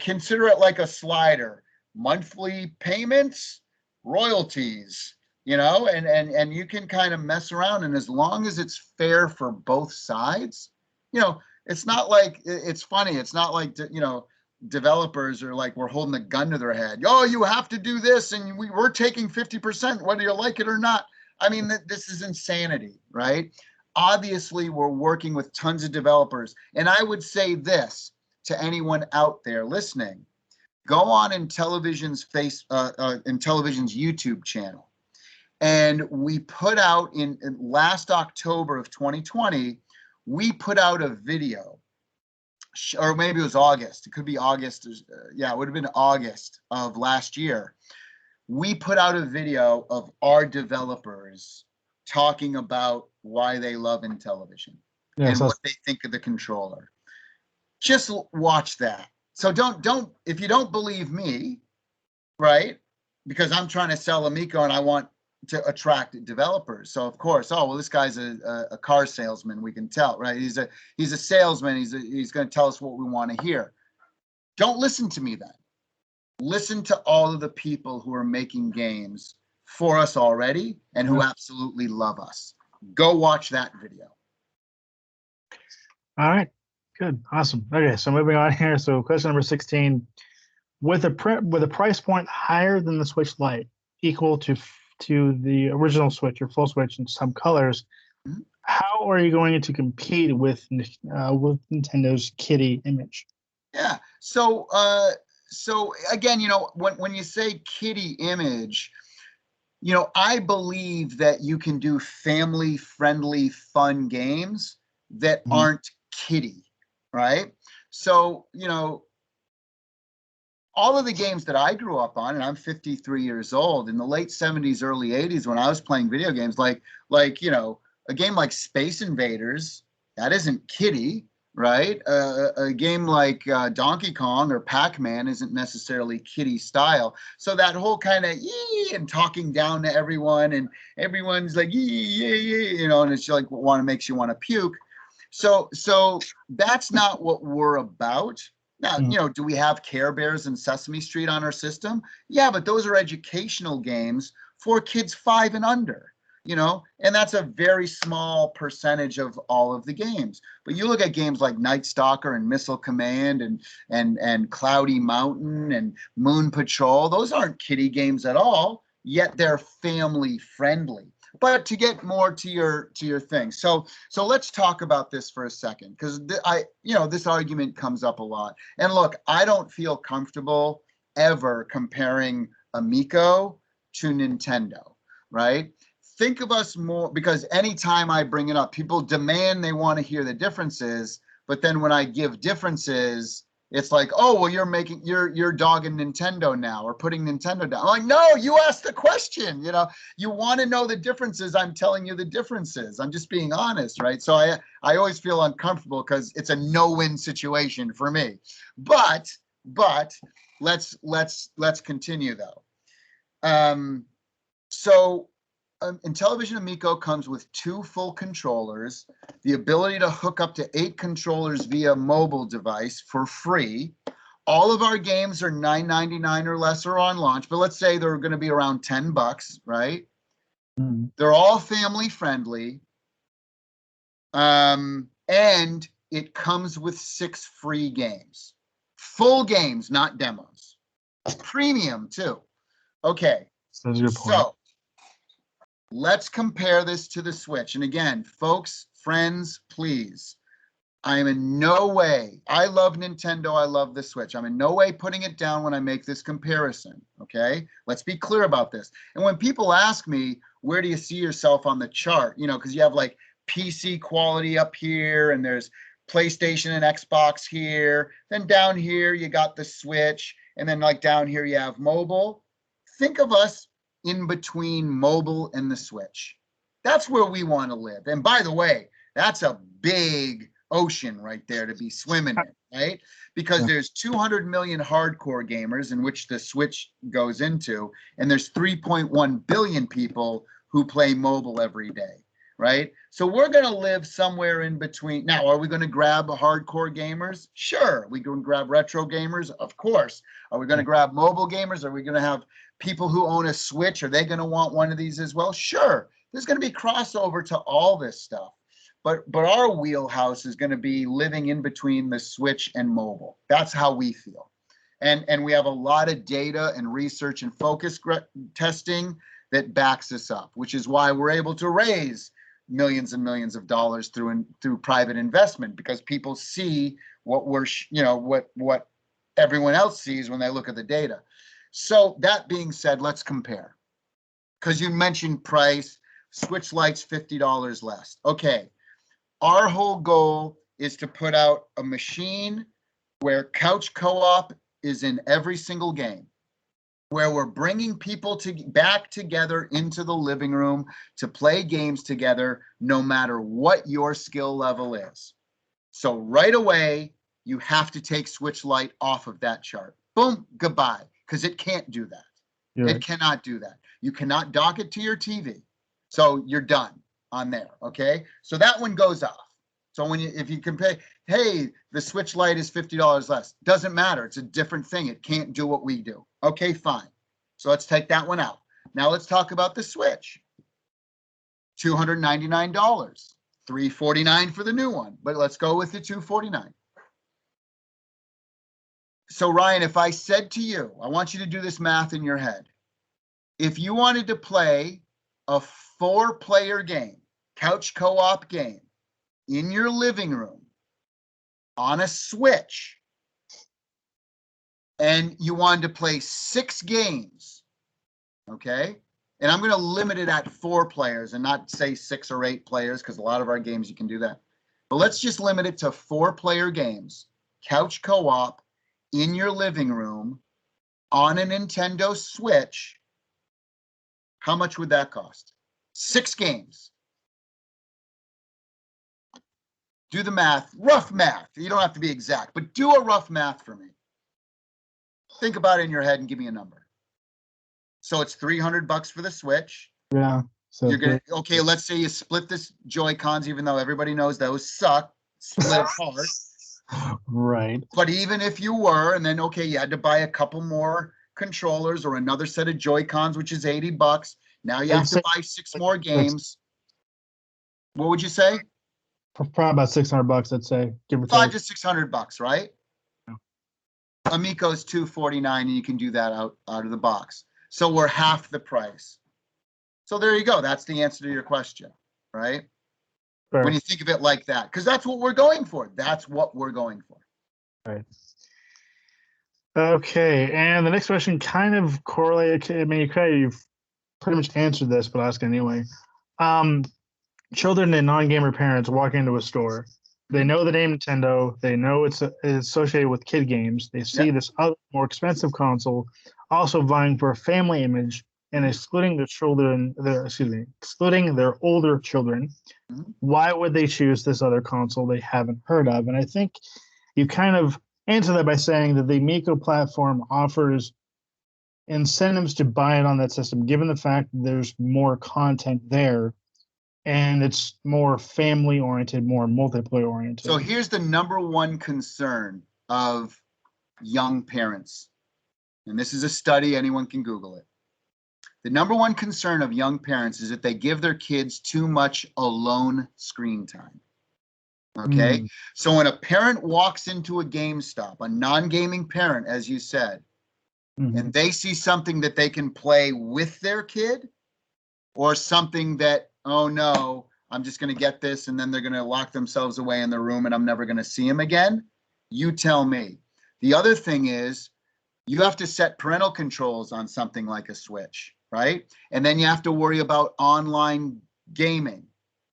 Consider it like a slider, monthly payments, royalties, and you can kind of mess around. And as long as it's fair for both sides, it's not like, it's funny. It's not like, developers are like, we're holding a gun to their head. Oh, you have to do this. And we're taking 50%, whether you like it or not. I mean, this is insanity, right? Obviously, we're working with tons of developers. And I would say this to anyone out there listening: go on Intellivision's Intellivision's YouTube channel. And we put out in last October of 2020, we put out a video, or maybe it was August. It could be August. Yeah, it would have been August of last year. We put out a video of our developers talking about why they love Intellivision and what they think of the controller. Just watch that. So don't if you don't believe me, right? Because I'm trying to sell Amico and I want to attract developers. So of course, oh well, this guy's a car salesman. We can tell, right? He's a salesman. He's going to tell us what we want to hear. Don't listen to me then. Listen to all of the people who are making games for us already and who absolutely love us. Go watch that video. All right, good, awesome. Okay, so moving on here. So question number 16: with a price point higher than the Switch Lite, equal to the original Switch or full Switch in some colors, mm-hmm. How are you going to compete with Nintendo's Kitty image? Yeah. So again, when you say kitty image, I believe that you can do family-friendly, fun games that mm-hmm. aren't kitty, right? So, you know, all of the games that I grew up on, and I'm 53 years old, in the late 70s, early 80s, when I was playing video games, like, you know, a game like Space Invaders, that isn't kiddie, right? A game like Donkey Kong or Pac-Man isn't necessarily kiddie style. So that whole kind of and talking down to everyone, and everyone's like, you know, and it's like makes you want to puke. So that's not what we're about. Now, you know, do we have Care Bears and Sesame Street on our system? Yeah, but those are educational games for kids 5 and under, you know, and that's a very small percentage of all of the games. But you look at games like Night Stalker and Missile Command and Cloudy Mountain and Moon Patrol, those aren't kiddie games at all, yet they're family friendly. But to get more to your thing, so let's talk about this for a second, because this argument comes up a lot. And look, I don't feel comfortable ever comparing Amico to Nintendo, right? Think of us more, because anytime I bring it up, people demand, they want to hear the differences, but then when I give differences, it's like, oh, well, you're dogging Nintendo now, or putting Nintendo down. I'm like, no, you asked the question. You know, you want to know the differences. I'm telling you the differences. I'm just being honest, right? So I always feel uncomfortable because it's a no-win situation for me. But let's continue though. So Intellivision Amico comes with 2 full controllers, the ability to hook up to 8 controllers via mobile device for free. All of our games are $9.99 or less or on launch, but let's say they're going to be around $10, right? They're all family friendly. And it comes with 6 free games. Full games, not demos. Premium too. Okay. That's your point. So let's compare this to the Switch. And again, folks, friends, please, I am in no way, I love Nintendo, I love the Switch. I'm in no way putting it down when I make this comparison, okay? Let's be clear about this. And when people ask me, where do you see yourself on the chart? You know, because you have like PC quality up here, and there's PlayStation and Xbox here. Then down here, you got the Switch. And then like down here, you have mobile. Think of us in between mobile and the Switch. That's where we want to live. And by the way, that's a big ocean right there to be swimming in, right? Because there's 200 million hardcore gamers, in which the Switch goes into, and there's 3.1 billion people who play mobile every day, right? So we're going to live somewhere in between. Now, are we going to grab hardcore gamers? Sure. We going to grab retro gamers? Of course. Are we going to grab mobile gamers? Are we going to have people who own a Switch? Are they going to want one of these as well? Sure. There's going to be crossover to all this stuff. But our wheelhouse is going to be living in between the Switch and mobile. That's how we feel. And we have a lot of data and research and focus testing that backs us up, which is why we're able to raise millions and millions of dollars through private investment, because people see what what everyone else sees when they look at the data. So that being said, let's compare. Because you mentioned price, Switch Lite's $50 less. Okay, our whole goal is to put out a machine where couch co-op is in every single game, where we're bringing people back together into the living room to play games together, no matter what your skill level is. So right away, you have to take Switch Lite off of that chart. Boom, goodbye, because it can't do that. It cannot do that. You cannot dock it to your TV. So you're done on there, okay? So that one goes off. So if you compare, hey, the Switch Lite is $50 less. Doesn't matter. It's a different thing. It can't do what we do. Okay, fine. So let's take that one out. Now let's talk about the Switch. $299, $349 for the new one, but let's go with the $249. So Ryan, if I said to you, I want you to do this math in your head. If you wanted to play a 4-player game, couch co-op game, in your living room on a Switch, and you wanted to play 6 games, okay? And I'm going to limit it at 4 players and not say 6 or 8 players, because a lot of our games you can do that. But let's just limit it to 4-player games. couch co-op in your living room on a Nintendo Switch, how much would that cost? 6 games. Do the math, rough math. You don't have to be exact, but do a rough math for me. Think about it in your head and give me a number. So it's $300 for the Switch. Yeah. So You're gonna, okay, let's say you split this Joy-Cons, even though everybody knows those suck, split apart. Right. But even if you were, and then, okay, you had to buy a couple more controllers or another set of Joy-Cons, which is $80. Now you have to buy 6 more games. What would you say? Probably about $600, I'd say, give or $500 take. to $600, right? Yeah. Amico's $249, and you can do that out of the box. So we're half the price. So there you go. That's the answer to your question, right? Fair. When you think of it like that, because that's what we're going for. That's what we're going for. Right. Okay, and the next question kind of correlated. I mean, you've pretty much answered this, but I'll ask anyway. Children and non-gamer parents walk into a store. They know the name Nintendo. They know it's associated with kid games. They see this other, more expensive console, also vying for a family image and excluding their children. Excluding their older children. Mm-hmm. Why would they choose this other console they haven't heard of? And I think you kind of answer that by saying that the Amiico platform offers incentives to buy it on that system, given the fact that there's more content there. And it's more family-oriented, more multiplayer-oriented. So here's the number one concern of young parents. And this is a study, anyone can Google it. The number one concern of young parents is that they give their kids too much alone screen time. Okay? So when a parent walks into a GameStop, a non-gaming parent, as you said, and they see something that they can play with their kid, or something that, oh no, I'm just going to get this and then they're going to lock themselves away in their room and I'm never going to see them again, you tell me. The other thing is you have to set parental controls on something like a Switch, right? And then you have to worry about online gaming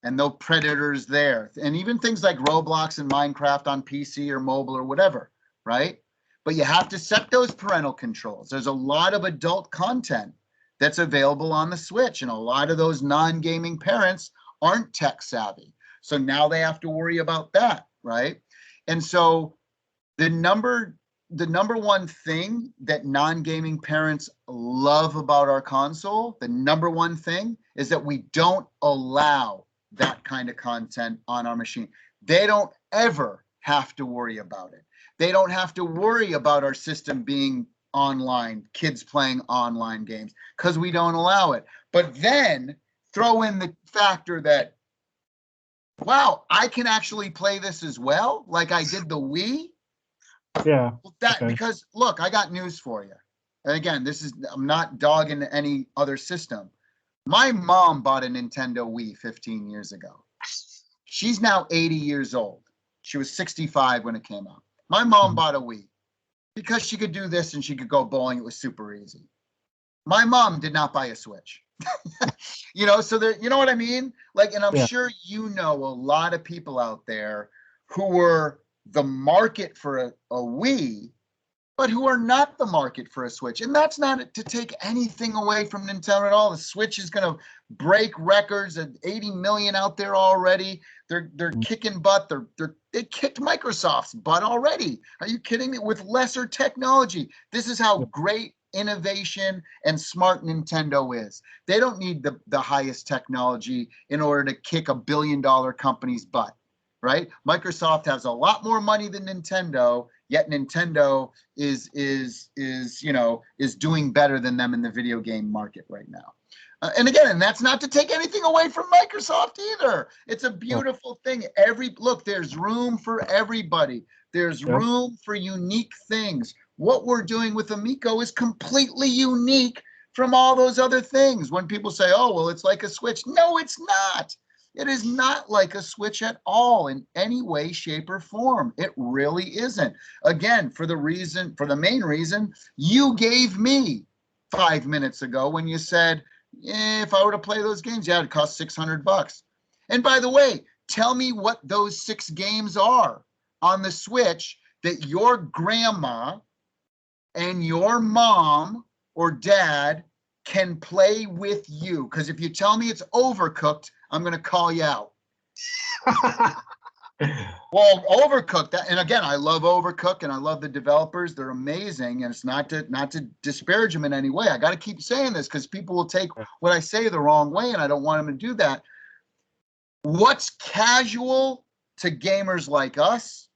and no predators there. And even things like Roblox and Minecraft on PC or mobile or whatever, right? But you have to set those parental controls. There's a lot of adult content that's available on the Switch, and a lot of those non-gaming parents aren't tech savvy. So now they have to worry about that, right? And so the number one thing that non-gaming parents love about our console, the number one thing is that we don't allow that kind of content on our machine. They don't ever have to worry about it. They don't have to worry about our system being online, kids playing online games, because we don't allow it. But then throw in the factor that, wow, I can actually play this as well, like I did the Wii. Yeah. Because look, I got news for you. And again, I'm not dogging any other system. My mom bought a Nintendo Wii 15 years ago. She's now 80 years old. She was 65 when it came out. My mom bought a Wii because she could do this and she could go bowling. It was super easy. My mom did not buy a Switch. So there, you know what I mean? Like, and I'm sure you know a lot of people out there who were the market for a Wii, but who are not the market for a Switch. And that's not to take anything away from Nintendo at all. The Switch is going to break records at 80 million out there already. They're kicking butt. They kicked Microsoft's butt already. Are you kidding me? With lesser technology. This is how great innovation and smart Nintendo is. They don't need the highest technology in order to kick $1 billion company's butt, right? Microsoft has a lot more money than Nintendo, yet Nintendo is doing better than them in the video game market right now. And again, that's not to take anything away from Microsoft either. It's a beautiful thing. Look, there's room for everybody. There's room for unique things. What we're doing with Amiico is completely unique from all those other things. When people say, oh, well, it's like a Switch. No, it's not. It is not like a Switch at all in any way, shape, or form. It really isn't. Again, for the main reason you gave me 5 minutes ago when you said, if I were to play those games, it'd cost $600. And by the way, tell me what those 6 games are on the Switch that your grandma and your mom or dad can play with you. Because if you tell me it's Overcooked, I'm going to call you out. Well, Overcooked, that, and again, I love Overcooked and I love the developers. They're amazing, and it's not to disparage them in any way. I got to keep saying this because people will take what I say the wrong way, and I don't want them to do that. What's casual to gamers like us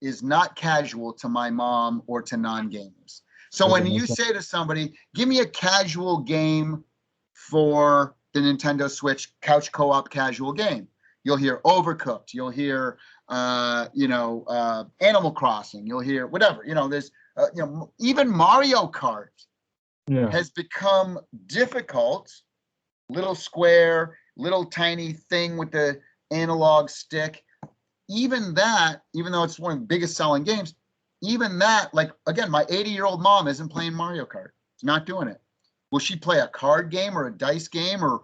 is not casual to my mom or to non-gamers. So when you say to somebody, give me a casual game for the Nintendo Switch couch co-op casual game, you'll hear Overcooked, you'll hear, Animal Crossing, you'll hear whatever, there's, even Mario Kart has become difficult, little square, little tiny thing with the analog stick. Even that, even though it's one of the biggest selling games, even that, like, again, my 80-year-old mom isn't playing Mario Kart. She's not doing it. Will she play a card game or a dice game or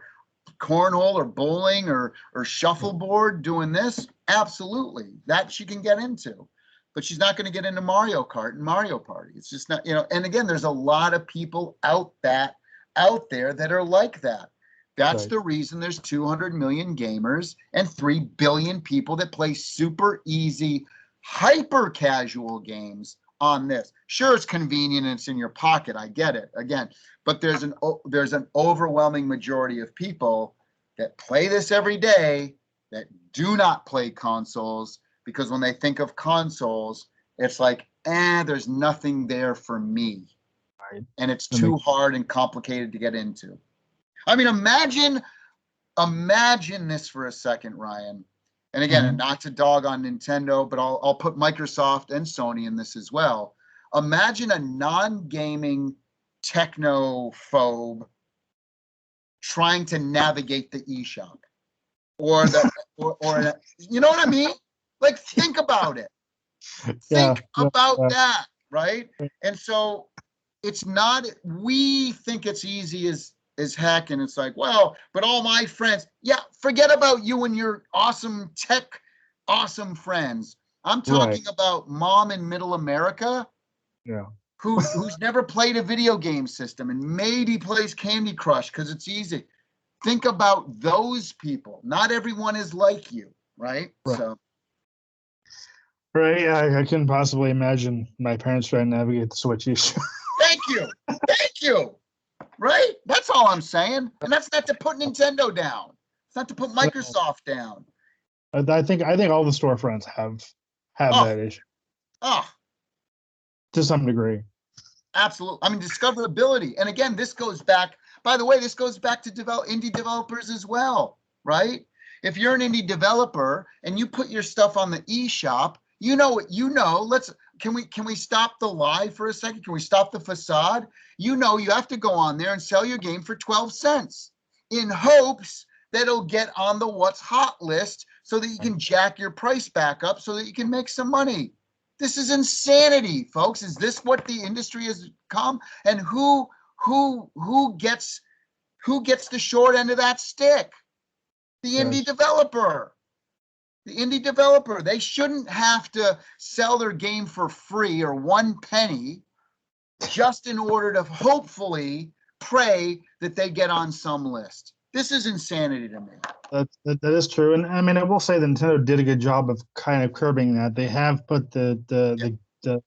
cornhole or bowling or shuffleboard doing this? Absolutely. That she can get into. But she's not going to get into Mario Kart and Mario Party. It's just not, and again, there's a lot of people out there that are like that. That's the reason there's 200 million gamers and 3 billion people that play super easy, hyper casual games on this. Sure, it's convenient and it's in your pocket. I get it, again, but there's an overwhelming majority of people that play this every day that do not play consoles, because when they think of consoles, it's like, there's nothing there for me. Right. And it's too hard and complicated to get into. I mean, imagine this for a second, Ryan. And again, not to dog on Nintendo, but I'll put Microsoft and Sony in this as well. Imagine a non-gaming technophobe trying to navigate the eShop, or you know what I mean? Like, think about it. Think about that, right? And so it's not. We think it's easy as heck, and it's like, well, but all my friends, forget about you and your awesome awesome friends. I'm talking about mom in middle America, who's never played a video game system and maybe plays Candy Crush because it's easy. Think about those people. Not everyone is like you, right? So. Right, I couldn't possibly imagine my parents trying to navigate the Switch issue. Thank you. Right? That's all I'm saying. And that's not to put Nintendo down. It's not to put Microsoft down. I think all the storefronts have that issue. To some degree. Absolutely. I mean, discoverability. And again, this goes back to indie developers as well, right? If you're an indie developer and you put your stuff on the eShop, can we stop the lie for a second? Can we stop the facade? You have to go on there and sell your game for 12 cents in hopes that it'll get on the what's hot list so that you can jack your price back up so that you can make some money. This is insanity, folks. Is this what the industry has come? And who gets the short end of that stick? The indie developer. The indie developer. They shouldn't have to sell their game for free or 1 penny just in order to hopefully pray that they get on some list. This is insanity to me. That is true, and I mean, I will say that Nintendo did a good job of kind of curbing that. They have put the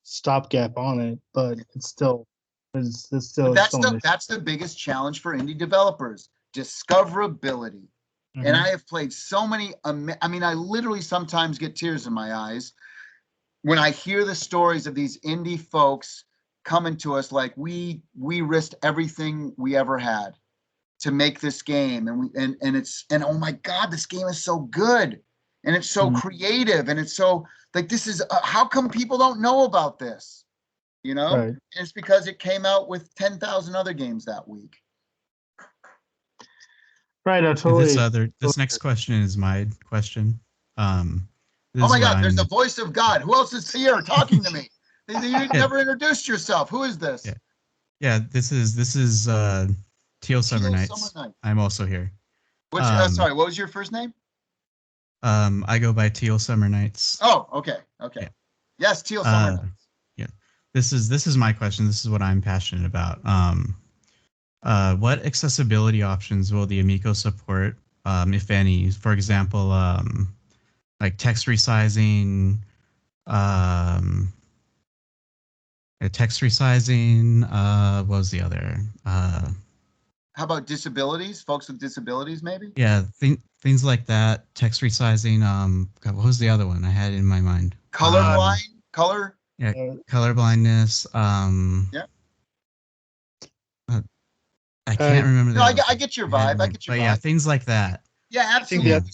stopgap on it, but it's still that's the biggest challenge for indie developers: discoverability. Mm-hmm. And I have played so many. I mean, I literally sometimes get tears in my eyes when I hear the stories of these indie folks coming to us like we risked everything we ever had to make this game, and oh my God, this game is so good, and it's so creative, and it's so like, this is how come people don't know about this? Right. And it's because it came out with 10,000 other games that week. Right, totally. This next question is my question. Oh my God, there's the voice of God. Who else is here talking to me? You never introduced yourself. Who is this? Yeah, this is Teal Summer Nights. I'm also here. Sorry, what was your first name? I go by Teal Summer Nights. Oh, okay. Yeah. Yes, Teal Summer Nights. Yeah, this is my question. This is what I'm passionate about. What accessibility options will the Amiico support, if any? For example, like text resizing, text resizing. What was the other? How about disabilities? Folks with disabilities, maybe? Yeah, things like that. Text resizing. God, what was the other one I had in my mind? Colorblind, color. Yeah, color blindness. Yeah. I can't remember. No, I get your vibe. I get your but vibe. yeah, things like that. Yeah, absolutely. I think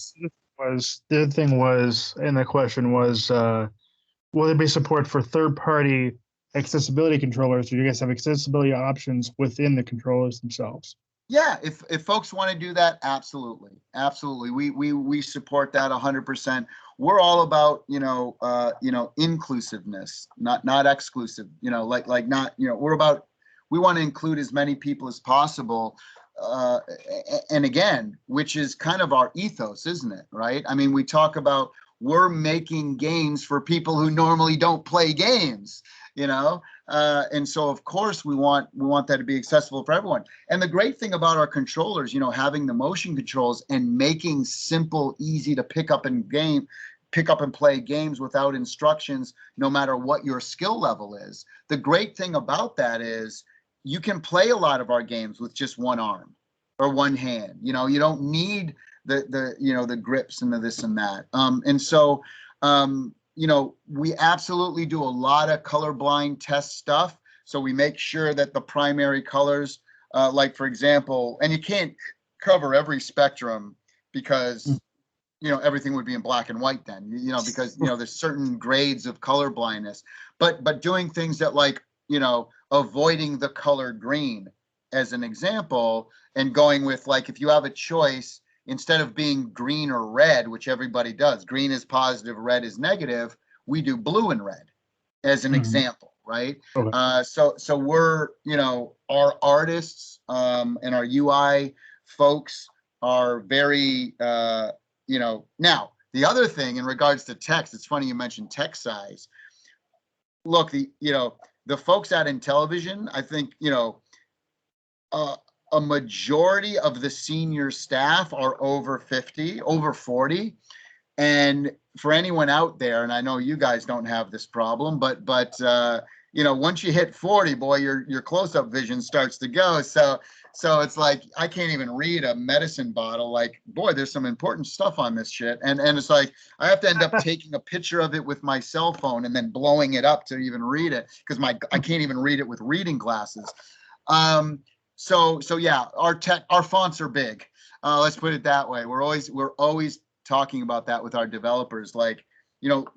the other thing was, and the question was, will there be support for third-party accessibility controllers? Do you guys have accessibility options within the controllers themselves? Yeah, if folks want to do that, absolutely, absolutely. We support that 100%. We're all about inclusiveness, not exclusive. Like not we're about, we want to include as many people as possible. And again, which is kind of our ethos, isn't it? Right? I mean, we talk about we're making games for people who normally don't play games. And so of course we want that to be accessible for everyone. And the great thing about our controllers, having the motion controls and making simple, easy to pick up and play games without instructions, no matter what your skill level is. The great thing about that is you can play a lot of our games with just one arm or one hand. You don't need the grips and the this and that. We absolutely do a lot of colorblind test stuff. So we make sure that the primary colors, like for example, and you can't cover every spectrum because, everything would be in black and white then, because, there's certain grades of color blindness, but doing things that like, avoiding the color green as an example, and going with like, if you have a choice, instead of being green or red, which everybody does, green is positive, red is negative, we do blue and red as an example, right? Okay. So we're, our artists and our UI folks are very, now the other thing in regards to text, it's funny you mentioned text size. Look, the folks at Intellivision, I think, a majority of the senior staff are over 50, over 40. And for anyone out there, and I know you guys don't have this problem, but once you hit 40, boy, your close-up vision starts to go. So it's like, I can't even read a medicine bottle. Like, boy, there's some important stuff on this shit. And it's like, I have to end up taking a picture of it with my cell phone and then blowing it up to even read it, because I can't even read it with reading glasses. So yeah, our fonts are big. Let's put it that way. We're always talking about that with our developers. Like,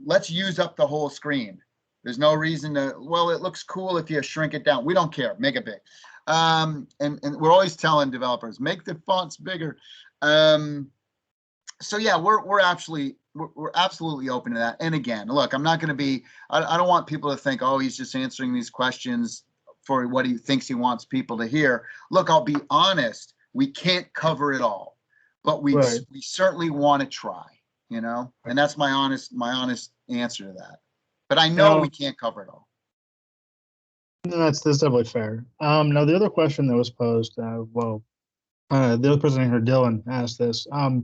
let's use up the whole screen. There's no reason to, well, it looks cool if you shrink it down. We don't care. Make it big. And we're always telling developers, make the fonts bigger. So yeah, we're absolutely open to that. And again, look, I'm not going to be, I don't want people to think, oh, he's just answering these questions for what he thinks he wants people to hear. Look, I'll be honest, we can't cover it all, but we certainly want to try, and that's my honest answer to that. But I know we can't cover it all. That's definitely fair. Now the other question that was posed, the other person here, Dylan, asked this. I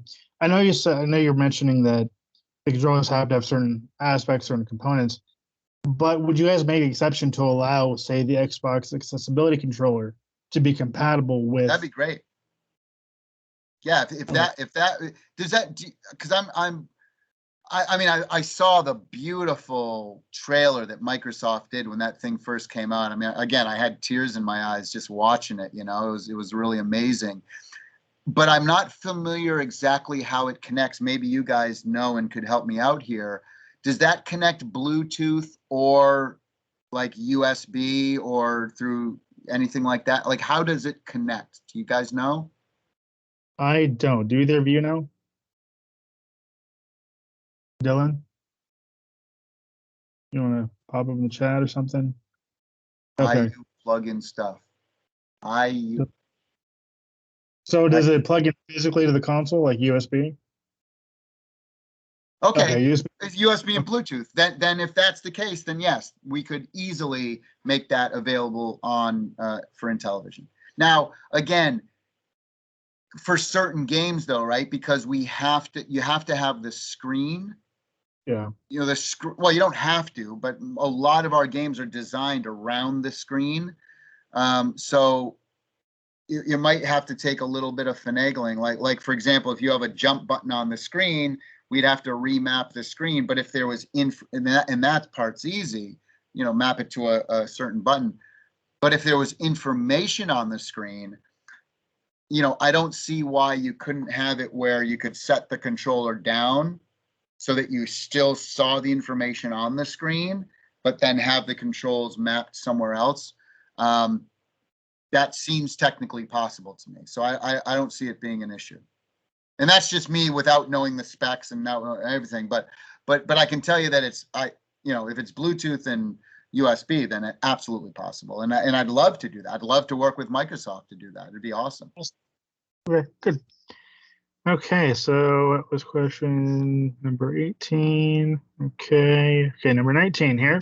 know you're mentioning that the controllers have to have certain aspects, certain components. But would you guys make an exception to allow, say, the Xbox accessibility controller to be compatible with? That'd be great. Yeah, if that does that, because I saw the beautiful trailer that Microsoft did when that thing first came out. I mean, again, I had tears in my eyes just watching it. It was really amazing. But I'm not familiar exactly how it connects. Maybe you guys know and could help me out here. Does that connect Bluetooth or like USB or through anything like that? Like, how does it connect? Do you guys know? I don't. Do either of you know? Dylan? You want to pop up in the chat or something? Okay. I plug in stuff. So does it plug in physically to the console like USB? Okay, USB. it's USB and Bluetooth. Then if that's the case, then yes, we could easily make that available on for Intellivision. Now, again, for certain games though, right? Because you have to have the screen. Yeah. You know, well, you don't have to, but a lot of our games are designed around the screen. So you might have to take a little bit of finagling. Like for example, if you have a jump button on the screen, we'd have to remap the screen. But if there was and that part's easy, you know, map it to a certain button. But if there was information on the screen, you know, I don't see why you couldn't have it where you could set the controller down so that you still saw the information on the screen, but then have the controls mapped somewhere else. That seems technically possible to me. So I don't see it being an issue. And that's just me without knowing the specs and everything. But I can tell you that you know, if it's Bluetooth and USB, then it's absolutely possible. And I'd love to do that. I'd love to work with Microsoft to do that. It'd be awesome. Okay, good. Okay, so that was question number 18. Okay, number 19 here.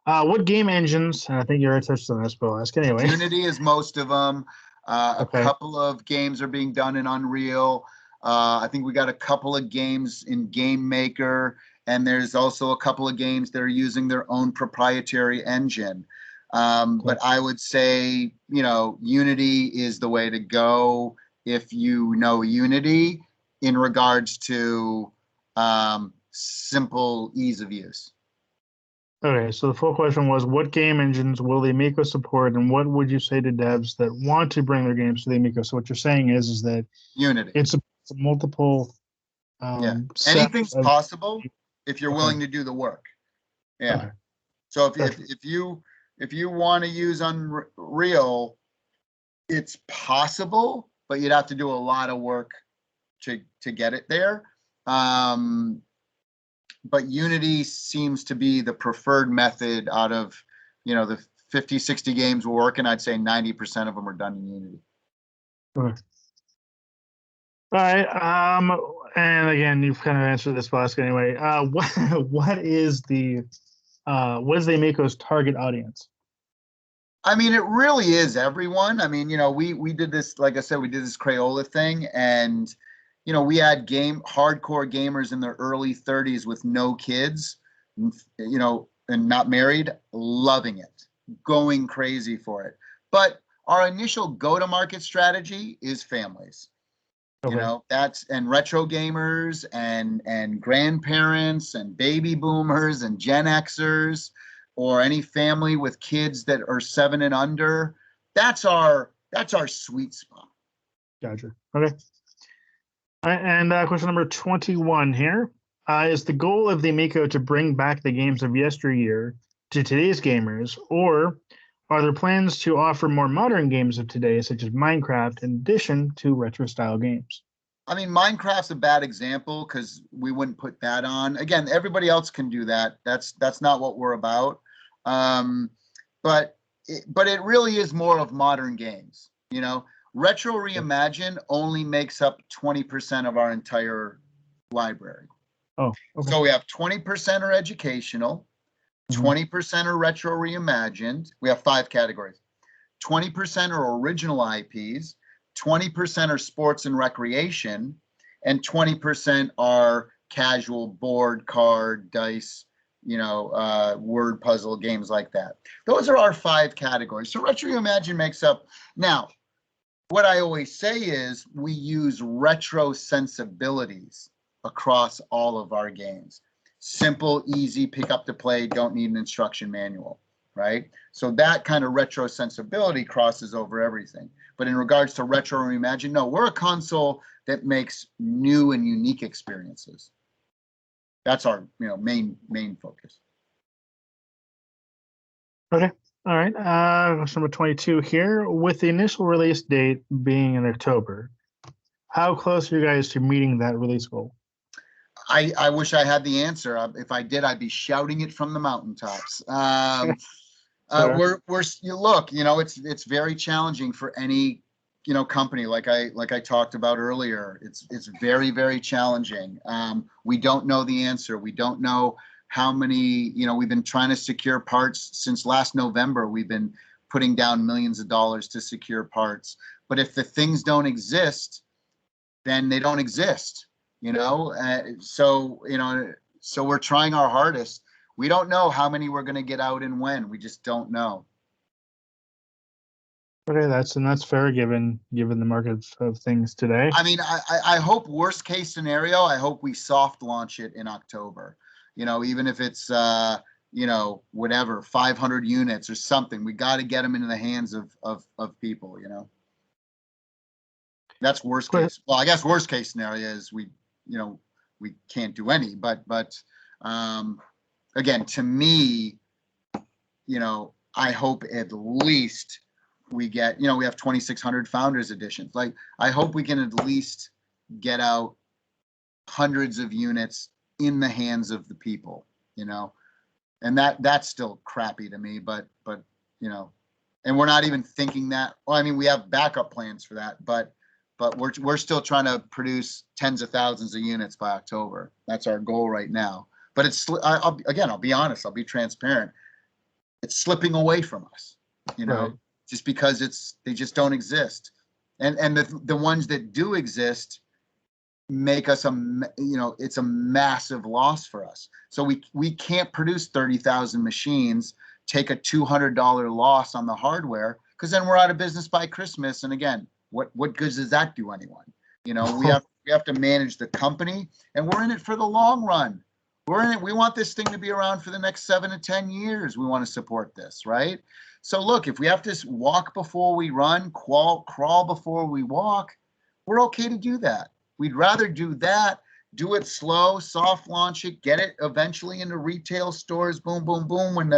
What game engines, and I think you already touched on this, but I'll ask anyway. Unity is most of them. A couple of games are being done in Unreal. I think we got a couple of games in Game Maker, and there's also a couple of games that are using their own proprietary engine. But I would say, you know, Unity is the way to go if you know Unity in regards to simple ease of use. Okay, so the full question was, what game engines will the Amico support, and what would you say to devs that want to bring their games to the Amico? So what you're saying is that Unity. it's a multiple. Anything's possible if you're willing to do the work. Yeah. Okay. So if you want to use Unreal, it's possible, but you'd have to do a lot of work to get it there. But Unity seems to be the preferred method out of, you know, the 50, 60 games we're working. I'd say 90% of them are done in Unity. Okay. All right. And again, you've kind of answered this, but I'll ask anyway. What is the Amico's target audience? I mean, it really is everyone. I mean, you know, we did this, like I said, we did this Crayola thing, and you know, we had hardcore gamers in their early 30s with no kids, you know, and not married, loving it, going crazy for it. But our initial go-to-market strategy is families. Okay. You know, and retro gamers and grandparents and baby boomers and Gen Xers, or any family with kids that are 7 and under. That's our sweet spot. Gotcha. Okay. And question number 21 here. Is the goal of the Amico to bring back the games of yesteryear to today's gamers, or are there plans to offer more modern games of today, such as Minecraft, in addition to retro-style games? I mean, Minecraft's a bad example because we wouldn't put that on. Again, everybody else can do that. That's not what we're about. But it really is more of modern games, you know. Retro Reimagine only makes up 20% of our entire library. Oh, okay. So we have 20% are educational, 20% are Retro Reimagined. We have 5 categories. 20% are original IPs, 20% are sports and recreation, and 20% are casual board, card, dice, you know, word puzzle games like that. Those are our 5 categories. So Retro Reimagine makes up. Now, what I always say is we use retro sensibilities across all of our games. Simple, easy, pick up to play, don't need an instruction manual, right? So that kind of retro sensibility crosses over everything. But in regards to Retro Reimagine, no, we're a console that makes new and unique experiences. That's our, you know, main focus. Okay. All right. Question number 22 here. With the initial release date being in October, how close are you guys to meeting that release goal? I wish I had the answer. If I did, I'd be shouting it from the mountaintops. Look, you know, it's very challenging for any company, like I talked about earlier, it's very, very challenging. We don't know the answer. We don't know how many, we've been trying to secure parts since last November. We've been putting down millions of dollars to secure parts. But if the things don't exist, then they don't exist, so we're trying our hardest. We don't know how many we're going to get out and when. We just don't know. Okay, that's fair given the market of things today. I mean, I hope worst case scenario, I hope we soft launch it in October. Even if it's whatever, 500 units or something, we got to get them into the hands of people. That's worst case. Well, I guess worst case scenario is we can't do any. But again, to me, I hope at least we get, we have 2,600 founders editions. Like, I hope we can at least get out hundreds of units in the hands of the people, and that's still crappy to me, but and we're not even thinking that. Well, I mean, we have backup plans for that, but we're still trying to produce tens of thousands of units by October. That's our goal right now. But I'll be honest, I'll be transparent. It's slipping away from us, Right. Just because they just don't exist. And the ones that do exist make us it's a massive loss for us. So we can't produce 30,000 machines, take a $200 loss on the hardware, because then we're out of business by Christmas. And again, what good does that do anyone? We have to manage the company, and we're in it for the long run. We're in it. We want this thing to be around for the next 7 to 10 years. We want to support this, right? So look, if we have to walk before we run, crawl before we walk, we're okay to do that. We'd rather do that, do it slow, soft launch it, get it eventually into retail stores, boom, boom, boom, when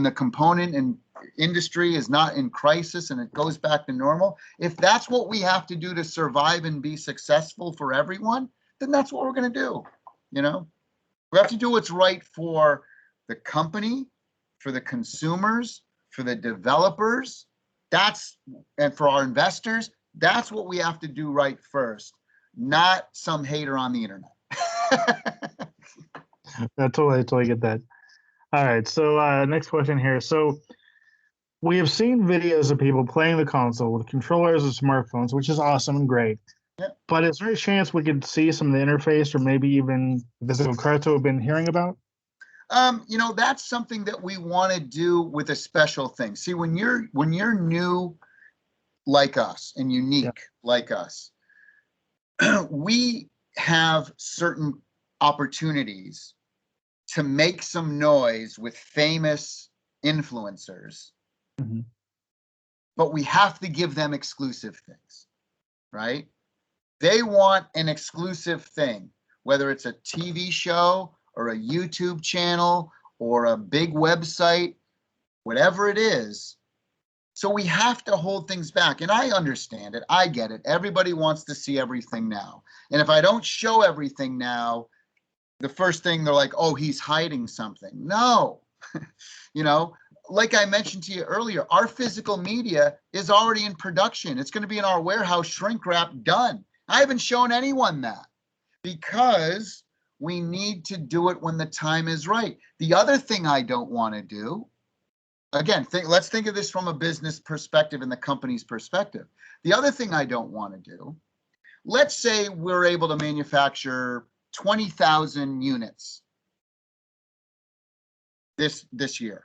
the component and industry is not in crisis and it goes back to normal. If that's what we have to do to survive and be successful for everyone, then that's what we're going to do. We have to do what's right for the company, for the consumers, for the developers, and for our investors. That's what we have to do right first, not some hater on the internet. I totally get that. All right, so next question here. So we have seen videos of people playing the console with controllers and smartphones, which is awesome and great. Yep. But is there a chance we could see some of the interface or maybe even physical cards we've been hearing about? That's something that we want to do with a special thing. See, when you're new like us and unique like us, we have certain opportunities to make some noise with famous influencers, but we have to give them exclusive things, right? They want an exclusive thing, whether it's a TV show or a YouTube channel or a big website, whatever it is. So we have to hold things back. And I understand it. I get it. Everybody wants to see everything now. And if I don't show everything now, the first thing they're like, oh, he's hiding something. No, like I mentioned to you earlier, our physical media is already in production. It's going to be in our warehouse, shrink wrap, done. I haven't shown anyone that because we need to do it when the time is right. The other thing I don't want to do, again, let's think of this from a business perspective and the company's perspective. The other thing I don't want to do, let's say we're able to manufacture 20,000 units this year.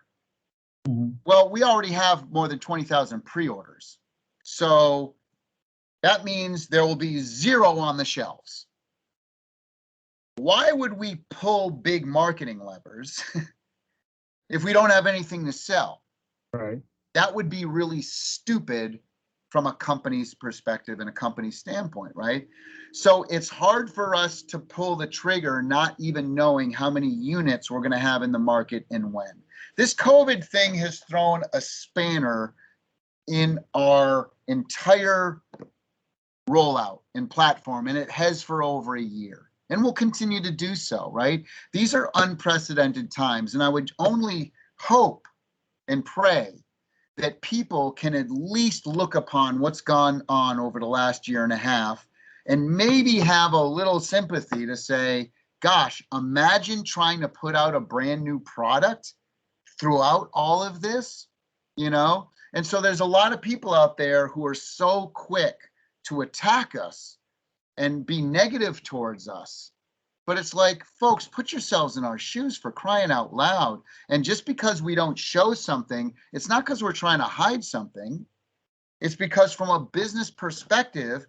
Well, we already have more than 20,000 pre-orders. So that means there will be 0 on the shelves. Why would we pull big marketing levers if we don't have anything to sell? Right. That would be really stupid from a company's perspective and a company's standpoint, right? So it's hard for us to pull the trigger not even knowing how many units we're going to have in the market and when. This COVID thing has thrown a spanner in our entire rollout and platform, and it has for over a year. And will continue to do so, right? These are unprecedented times, and I would only hope and pray that people can at least look upon what's gone on over the last year and a half and maybe have a little sympathy to say, gosh, imagine trying to put out a brand new product throughout all of this, you know? And so there's a lot of people out there who are so quick to attack us and be negative towards us. But it's like, folks, put yourselves in our shoes, for crying out loud. And just because we don't show something, it's not because we're trying to hide something. It's because from a business perspective,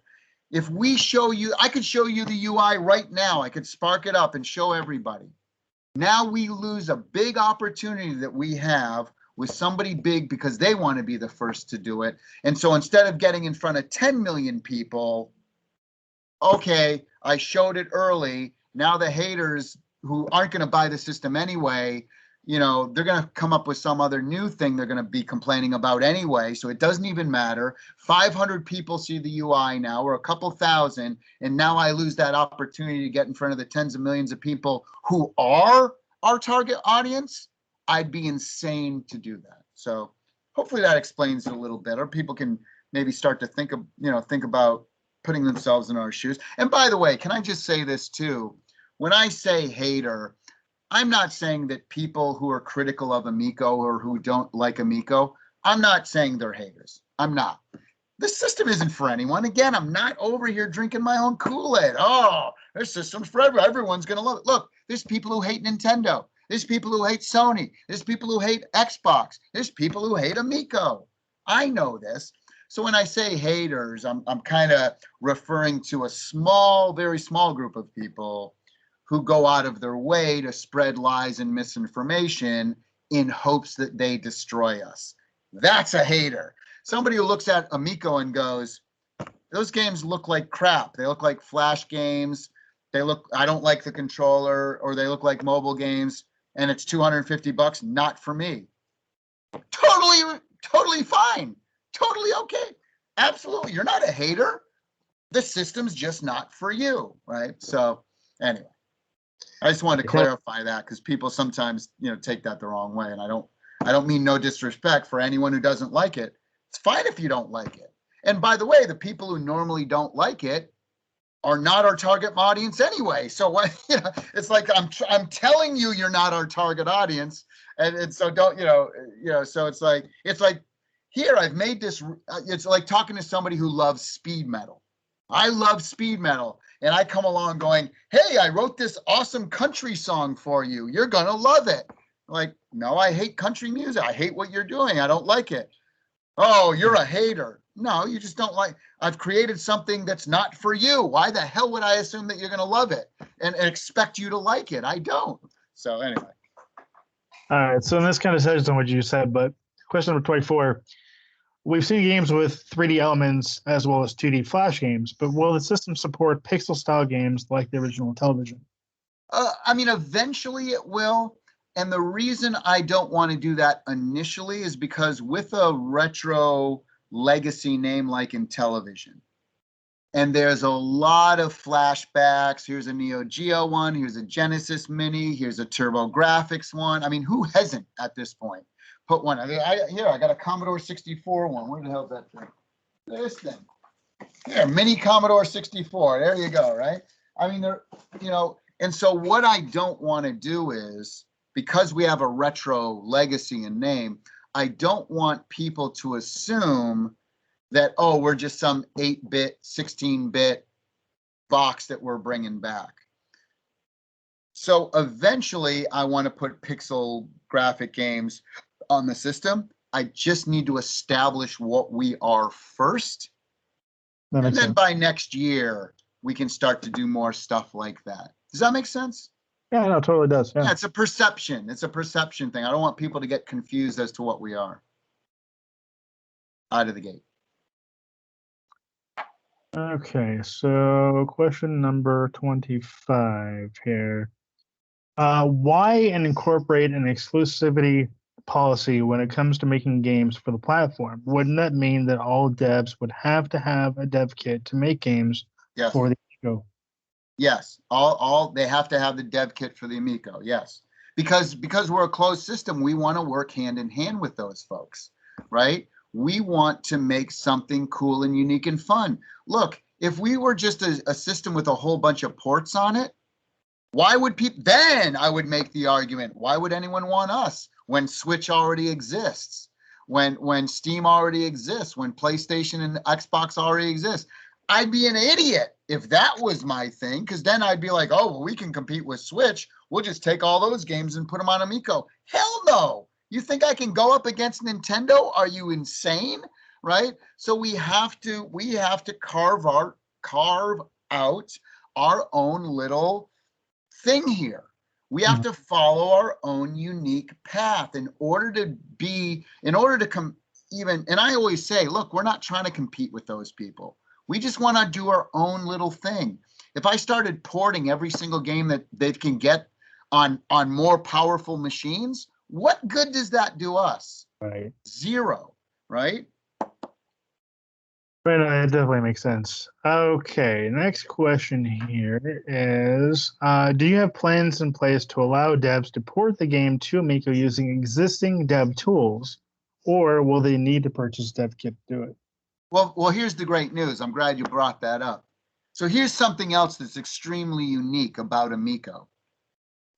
if we show you, I could show you the UI right now. I could spark it up and show everybody. Now we lose a big opportunity that we have with somebody big because they want to be the first to do it. And so instead of getting in front of 10 million people, okay, I showed it early. Now the haters who aren't going to buy the system anyway, you know, they're going to come up with some other new thing they're going to be complaining about anyway. So it doesn't even matter. 500 people see the UI now, or a couple thousand, and now I lose that opportunity to get in front of the tens of millions of people who are our target audience. I'd be insane to do that. So hopefully that explains it a little better. People can maybe start to think about putting themselves in our shoes. And by the way, can I just say this too? When I say hater, I'm not saying that people who are critical of Amiico or who don't like Amiico, I'm not saying they're haters. I'm not. This system isn't for anyone. Again, I'm not over here drinking my own Kool-Aid. Oh, this system's for everyone. Everyone's going to love it. Look, there's people who hate Nintendo. There's people who hate Sony. There's people who hate Xbox. There's people who hate Amiico. I know this. So when I say haters, I'm kind of referring to a small, very small group of people who go out of their way to spread lies and misinformation in hopes that they destroy us. That's a hater. Somebody who looks at Amiico and goes, those games look like crap. They look like Flash games. I don't like the controller, or they look like mobile games, and it's $250, not for me. Totally fine. Totally okay. Absolutely. You're not a hater. The system's just not for you, right? So anyway, I just wanted to clarify that, because people sometimes, take that the wrong way. And I don't mean no disrespect for anyone who doesn't like it. It's fine if you don't like it. And by the way, the people who normally don't like it are not our target audience anyway. So what, it's like I'm telling you you're not our target audience, and so don't, so it's like here I've made this. It's like talking to somebody who loves speed metal. I love speed metal, and I come along going, hey, I wrote this awesome country song for you. You're gonna love it. Like, no, I hate country music. I hate what you're doing. I don't like it. Oh, you're a hater. No, you just don't like. I've created something that's not for you. Why the hell would I assume that you're going to love it and expect you to like it? I don't. So anyway. All right. So this kind of touches on what you said, but question number 24. We've seen games with 3D elements as well as 2D Flash games, but will the system support pixel-style games like the original Television? Eventually it will. And the reason I don't want to do that initially is because with a retro legacy name like Intellivision, and there's a lot of flashbacks. Here's a Neo Geo one, here's a Genesis Mini, here's a TurboGrafx one. I mean, who hasn't at this point put one? I got a Commodore 64 one. Where the hell is that thing? This thing. Here, mini Commodore 64. There you go, right? I mean, and so what I don't want to do is, because we have a retro legacy and name, I don't want people to assume that, oh, we're just some 8-bit, 16-bit box that we're bringing back. So eventually, I want to put pixel graphic games on the system. I just need to establish what we are first. And then by next year, we can start to do more stuff like that. Does that make sense? Yeah, no, it totally does. Yeah, it's a perception. It's a perception thing. I don't want people to get confused as to what we are out of the gate. Okay, so question number 25 here. Why incorporate an exclusivity policy when it comes to making games for the platform? Wouldn't that mean that all devs would have to have a dev kit to make games for the Amiico? Yes, all they have to have the dev kit for the Amiico. Yes, because we're a closed system, we want to work hand in hand with those folks. right? We want to make something cool and unique and fun. Look, if we were just a system with a whole bunch of ports on it, why would people, then I would make the argument, why would anyone want us when Switch already exists? When Steam already exists, when PlayStation and Xbox already exist? I'd be an idiot if that was my thing, because then I'd be like, oh, well, we can compete with Switch. We'll just take all those games and put them on Amico. Hell no. You think I can go up against Nintendo? Are you insane? Right? So we have to carve out our own little thing here. We have to follow our own unique path in order to come even. And I always say, look, we're not trying to compete with those people. We just want to do our own little thing. If I started porting every single game that they can get on more powerful machines, what good does that do us? Right. Zero, right? Right, that definitely makes sense. Okay, next question here is, do you have plans in place to allow devs to port the game to Amico using existing dev tools, or will they need to purchase dev kit to do it? Well, here's the great news. I'm glad you brought that up. So here's something else that's extremely unique about Amico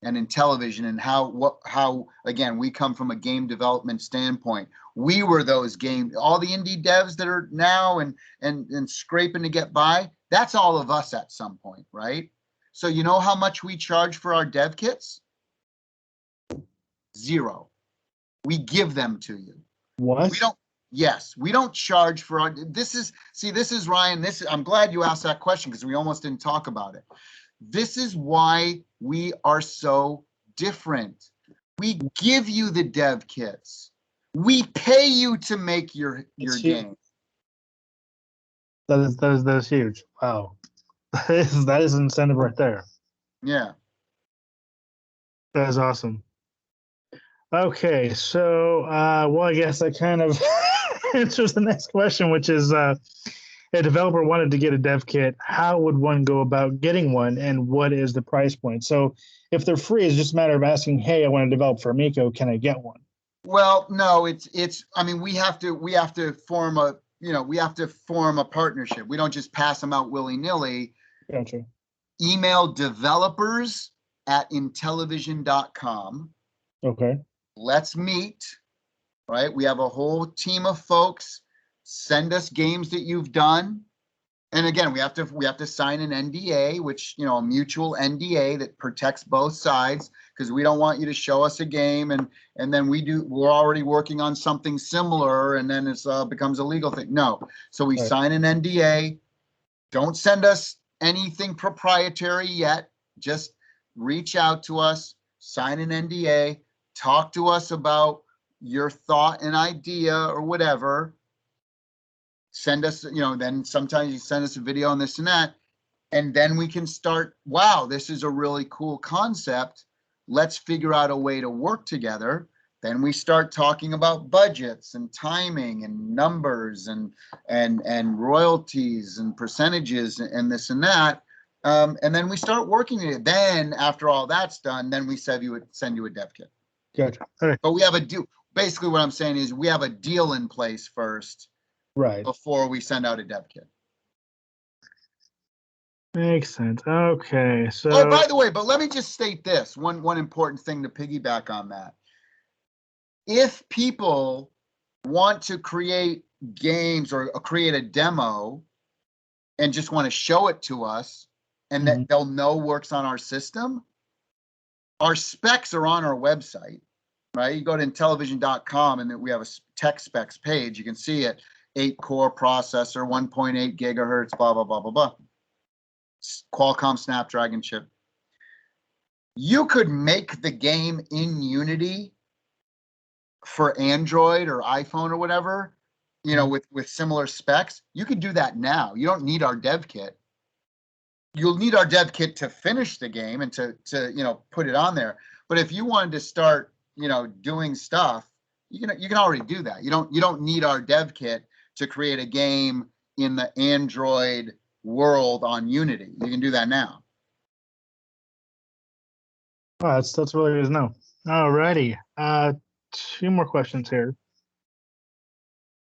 and Intellivision, and how again, we come from a game development standpoint. We were those all the indie devs that are now and scraping to get by, that's all of us at some point, right? So you know how much we charge for our dev kits? $0. We give them to you. What? Yes, we don't charge for our, this is Ryan, I'm glad you asked that question because we almost didn't talk about it. This is why we are so different. We give you the dev kits. We pay you to make your game. That is huge. Wow. That is incentive right there. Yeah. That is awesome. Okay, so well, I guess that kind of answers the next question, which is, a developer wanted to get a dev kit, how would one go about getting one, and what is the price point? So if they're free, it's just a matter of asking, hey, I want to develop for Amico, can I get one? Well, no, it's I mean, we have to form a partnership. We don't just pass them out willy-nilly. Gotcha. Email developers@intellivision.com. Okay. Let's meet, right? We have a whole team of folks. Send us games that you've done. And again, we have to sign an NDA, which, a mutual NDA that protects both sides, because we don't want you to show us a game and then we're already working on something similar and then it becomes a legal thing. No. So we sign an NDA. Don't send us anything proprietary yet. Just reach out to us, sign an NDA, talk to us about your thought and idea or whatever. Send us, then sometimes you send us a video on this and that, and then we can start, wow, this is a really cool concept. Let's figure out a way to work together. Then we start talking about budgets and timing and numbers and royalties and percentages and this and that. And then we start working it. Then after all that's done, then we send you a dev kit. Gotcha. Right. But we have a deal. Basically what I'm saying is we have a deal in place first. Right. Before we send out a dev kit. Makes sense. Okay. So. Oh, by the way, but let me just state this one important thing to piggyback on that. If people want to create games or create a demo and just want to show it to us and that they'll know works on our system, our specs are on our website, right? You go to Intellivision.com and we have a tech specs page. You can see it. 8-core processor, 1.8 gigahertz, blah, blah, blah, blah, blah. Qualcomm Snapdragon chip. You could make the game in Unity for Android or iPhone or whatever, with similar specs. You could do that now. You don't need our dev kit. You'll need our dev kit to finish the game and to put it on there. But if you wanted to start, doing stuff, you can already do that. You don't need our dev kit to create a game in the Android world on Unity. You can do that now. Oh, that's really good to know. Alrighty. 2 more questions here.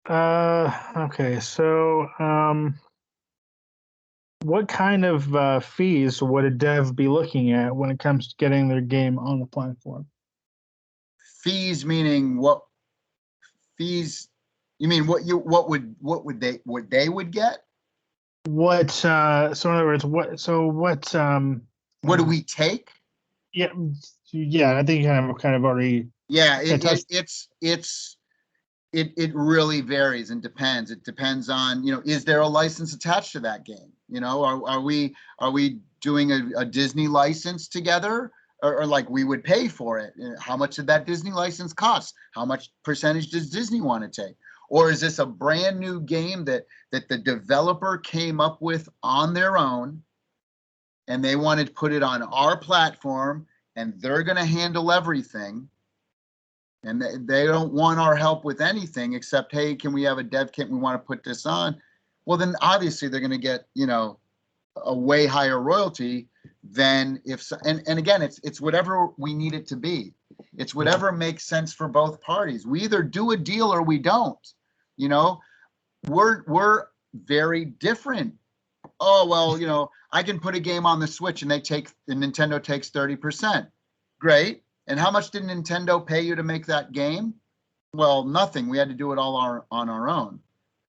Okay, so what kind of fees would a dev be looking at when it comes to getting their game on the platform? Fees meaning what fees? You mean what they would get? So in other words, What do we take? yeah, yeah, I think you kind of already Yeah, touched. it really varies and depends. It depends on, is there a license attached to that game? Are we doing a Disney license together? Or like we would pay for it? How much did that Disney license cost? How much percentage does Disney want to take? Or is this a brand new game that the developer came up with on their own, and they wanted to put it on our platform, and they're going to handle everything, and they don't want our help with anything except, hey, can we have a dev kit? We want to put this on. Well, then obviously they're going to get, a way higher royalty than if, and again, it's whatever we need it to be. It's whatever makes sense for both parties. We either do a deal or we don't. We're very different. Oh, well, I can put a game on the Switch and Nintendo takes 30%. Great. And how much did Nintendo pay you to make that game? Well, nothing. We had to do it all on our own.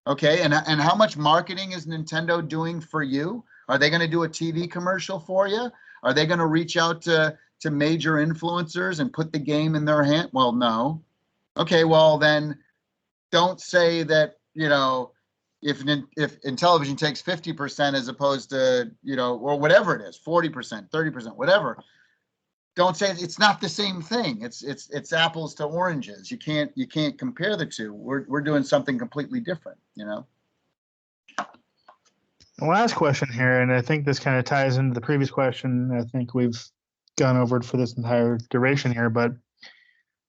Okay. And how much marketing is Nintendo doing for you? Are they going to do a TV commercial for you? Are they going to reach out to major influencers and put the game in their hand? Well, no. Okay. Well, then don't say that, if Intellivision takes 50% as opposed to, or whatever it is, 40%, 30%, whatever. Don't say it's not the same thing. It's apples to oranges. You can't compare the two. We're doing something completely different, The last question here, and I think this kind of ties into the previous question. I think we've gone over it for this entire duration here, but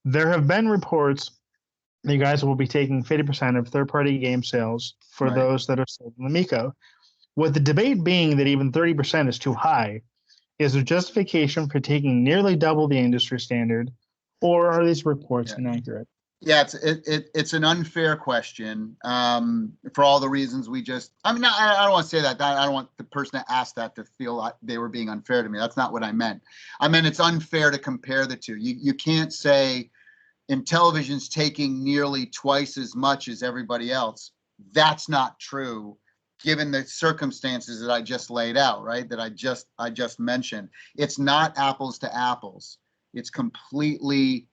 there have been reports that you guys will be taking 50% of third-party game sales for Right. those that are sold in Amico. With the debate being that even 30% is too high, is there justification for taking nearly double the industry standard, or are these reports inaccurate? Yeah, it's an unfair question for all the reasons we just. I mean, I don't want to say that. I don't want the person that asked that to feel like they were being unfair to me. That's not what I meant. I meant it's unfair to compare the two. You can't say Intellivision's taking nearly twice as much as everybody else. That's not true, given the circumstances that I just laid out, right? That I just mentioned. It's not apples to apples. It's completely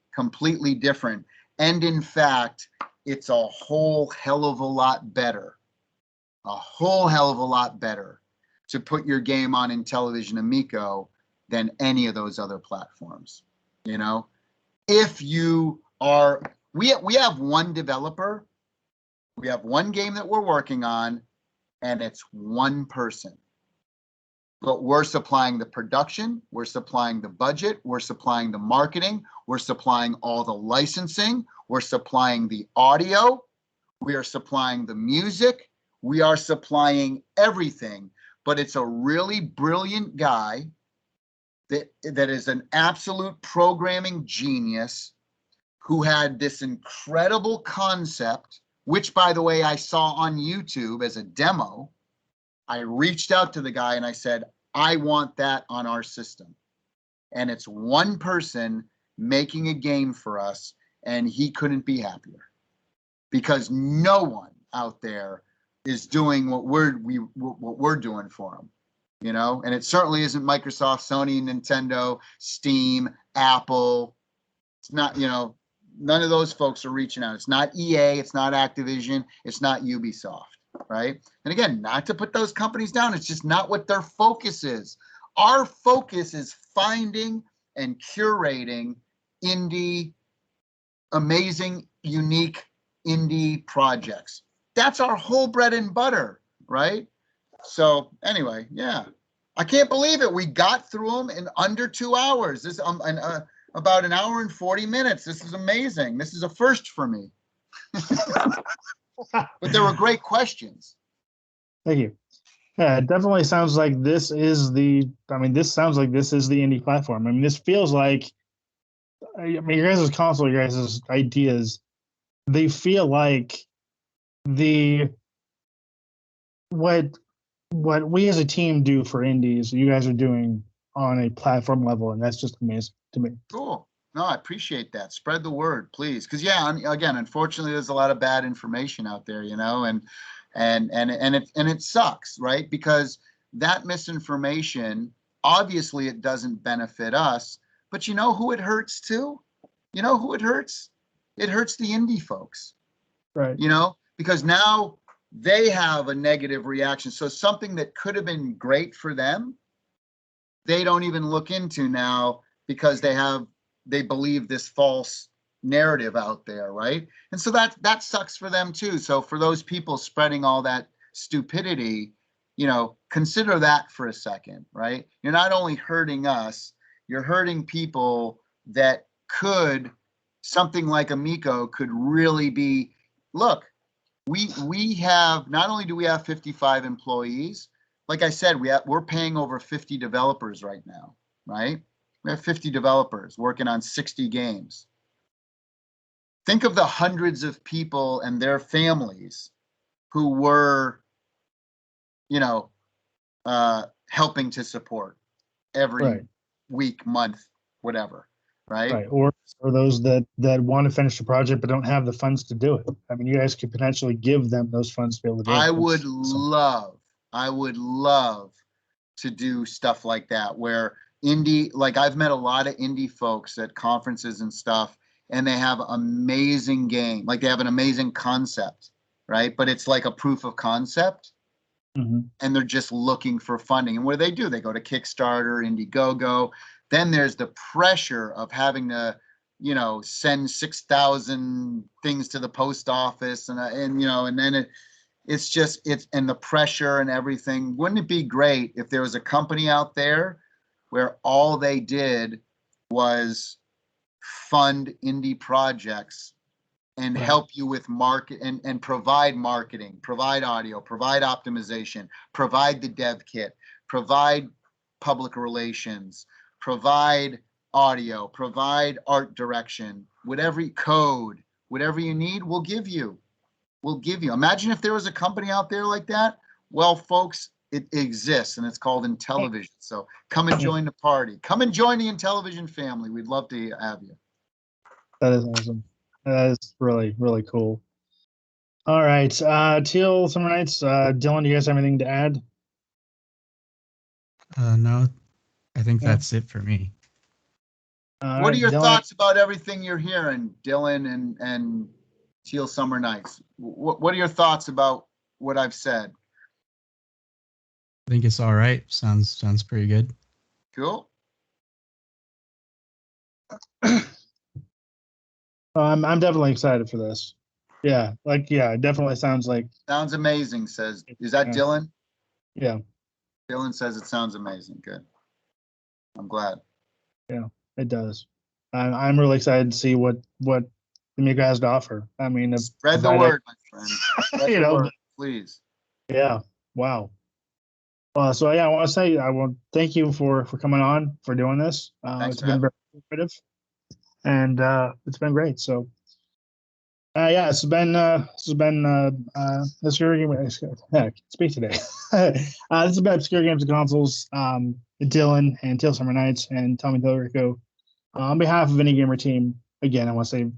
different. And in fact, it's a whole hell of a lot better. A whole hell of a lot better to put your game on Intellivision Amico than any of those other platforms. If you are, we have one developer, we have one game that we're working on, and it's one person. But we're supplying the production, we're supplying the budget, we're supplying the marketing, we're supplying all the licensing, we're supplying the audio, we are supplying the music, we are supplying everything. But it's a really brilliant guy that is an absolute programming genius who had this incredible concept, which, by the way, I saw on YouTube as a demo. I reached out to the guy and I said, I want that on our system. And it's one person making a game for us, and he couldn't be happier because no one out there is doing what we're doing for him, and it certainly isn't Microsoft, Sony, Nintendo, Steam, Apple. It's not, none of those folks are reaching out. It's not EA, it's not Activision, it's not Ubisoft. Right? And again, not to put those companies down, it's just not what their focus is. Our focus is finding and curating amazing, unique indie projects. That's our whole bread and butter, right? So anyway, yeah. I can't believe it. We got through them in under 2 hours. This about an hour and 40 minutes. This is amazing. This is a first for me. But there were great questions. Thank you. Yeah, it definitely sounds like this is this sounds like this is the indie platform. I mean, this feels like, your guys' console, your guys' ideas, they feel like the what we as a team do for indies, you guys are doing on a platform level, and that's just amazing to me. Cool. No, I appreciate that. Spread the word, please. Because yeah, again, unfortunately, there's a lot of bad information out there, you know, and it sucks, right? Because that misinformation, obviously, it doesn't benefit us, but you know who it hurts too? You know who it hurts? It hurts the indie folks, Right. you know, because now they have a negative reaction. So something that could have been great for them, they don't even look into now because they believe this false narrative out there, right? And so that sucks for them too. So for those people spreading all that stupidity, you know, consider that for a second, right? You're not only hurting us, you're hurting people that could, something like Amico could really be, look, we have, not only do we have 55 employees, like I said, we're paying over 50 developers right now, right? We have 50 developers working on 60 games. Think of the hundreds of people and their families who were, you know, helping to support every week, month, whatever, right? Right. Or those that want to finish the project but don't have the funds to do it. I mean, you guys could potentially give them those funds to be able to do it. I would love to do stuff like that where indie, like I've met a lot of indie folks at conferences and stuff, and they have amazing game, like they have an amazing concept, right? But it's like a proof of concept, and they're just looking for funding. And what do? They go to Kickstarter, Indiegogo. Then there's the pressure of having to, you know, send 6,000 things to the post office, and you know, and then it's and the pressure and everything. Wouldn't it be great if there was a company out there where all they did was fund indie projects and help you with market and provide marketing, provide audio, provide optimization, provide the dev kit, provide public relations, provide audio, provide art direction, whatever code, whatever you need, we'll give you. We'll give you. Imagine if there was a company out there like that. Well, folks, it exists, and it's called Intellivision. So come and join the party. Come and join the Intellivision family. We'd love to have you. That is awesome. That is really, really cool. All right. Teal, Summer Nights, Dylan, do you guys have anything to add? No, I think that's it for me. What are your thoughts about everything you're hearing, Dylan and Teal Summer Nights? What are your thoughts about what I've said? I think it's all right. Sounds pretty good. Cool. I'm definitely excited for this. Yeah, it definitely sounds like. Sounds amazing, is that Dylan? Yeah. Dylan says it sounds amazing. Good. I'm glad. Yeah, it does. I'm really excited to see what Amico has to offer. I mean, spread the word, my friend. Spread the word, please. Yeah. Wow. So yeah, I want to say I want to thank you for coming on, for doing this. It's been very informative, and it's been great. So yeah, this has been Obscure Games. Speak today. This has been Obscure Games and Consoles. Dylan and Teal Summer Nights and Tommy Tallarico. On behalf of Any Gamer team, again, I want to say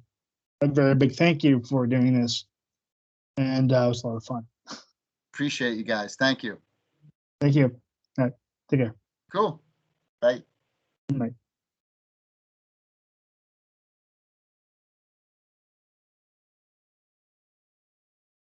a very big thank you for doing this, and it was a lot of fun. Appreciate you guys. Thank you. Thank you. All right, take care. Cool. Bye. Good night.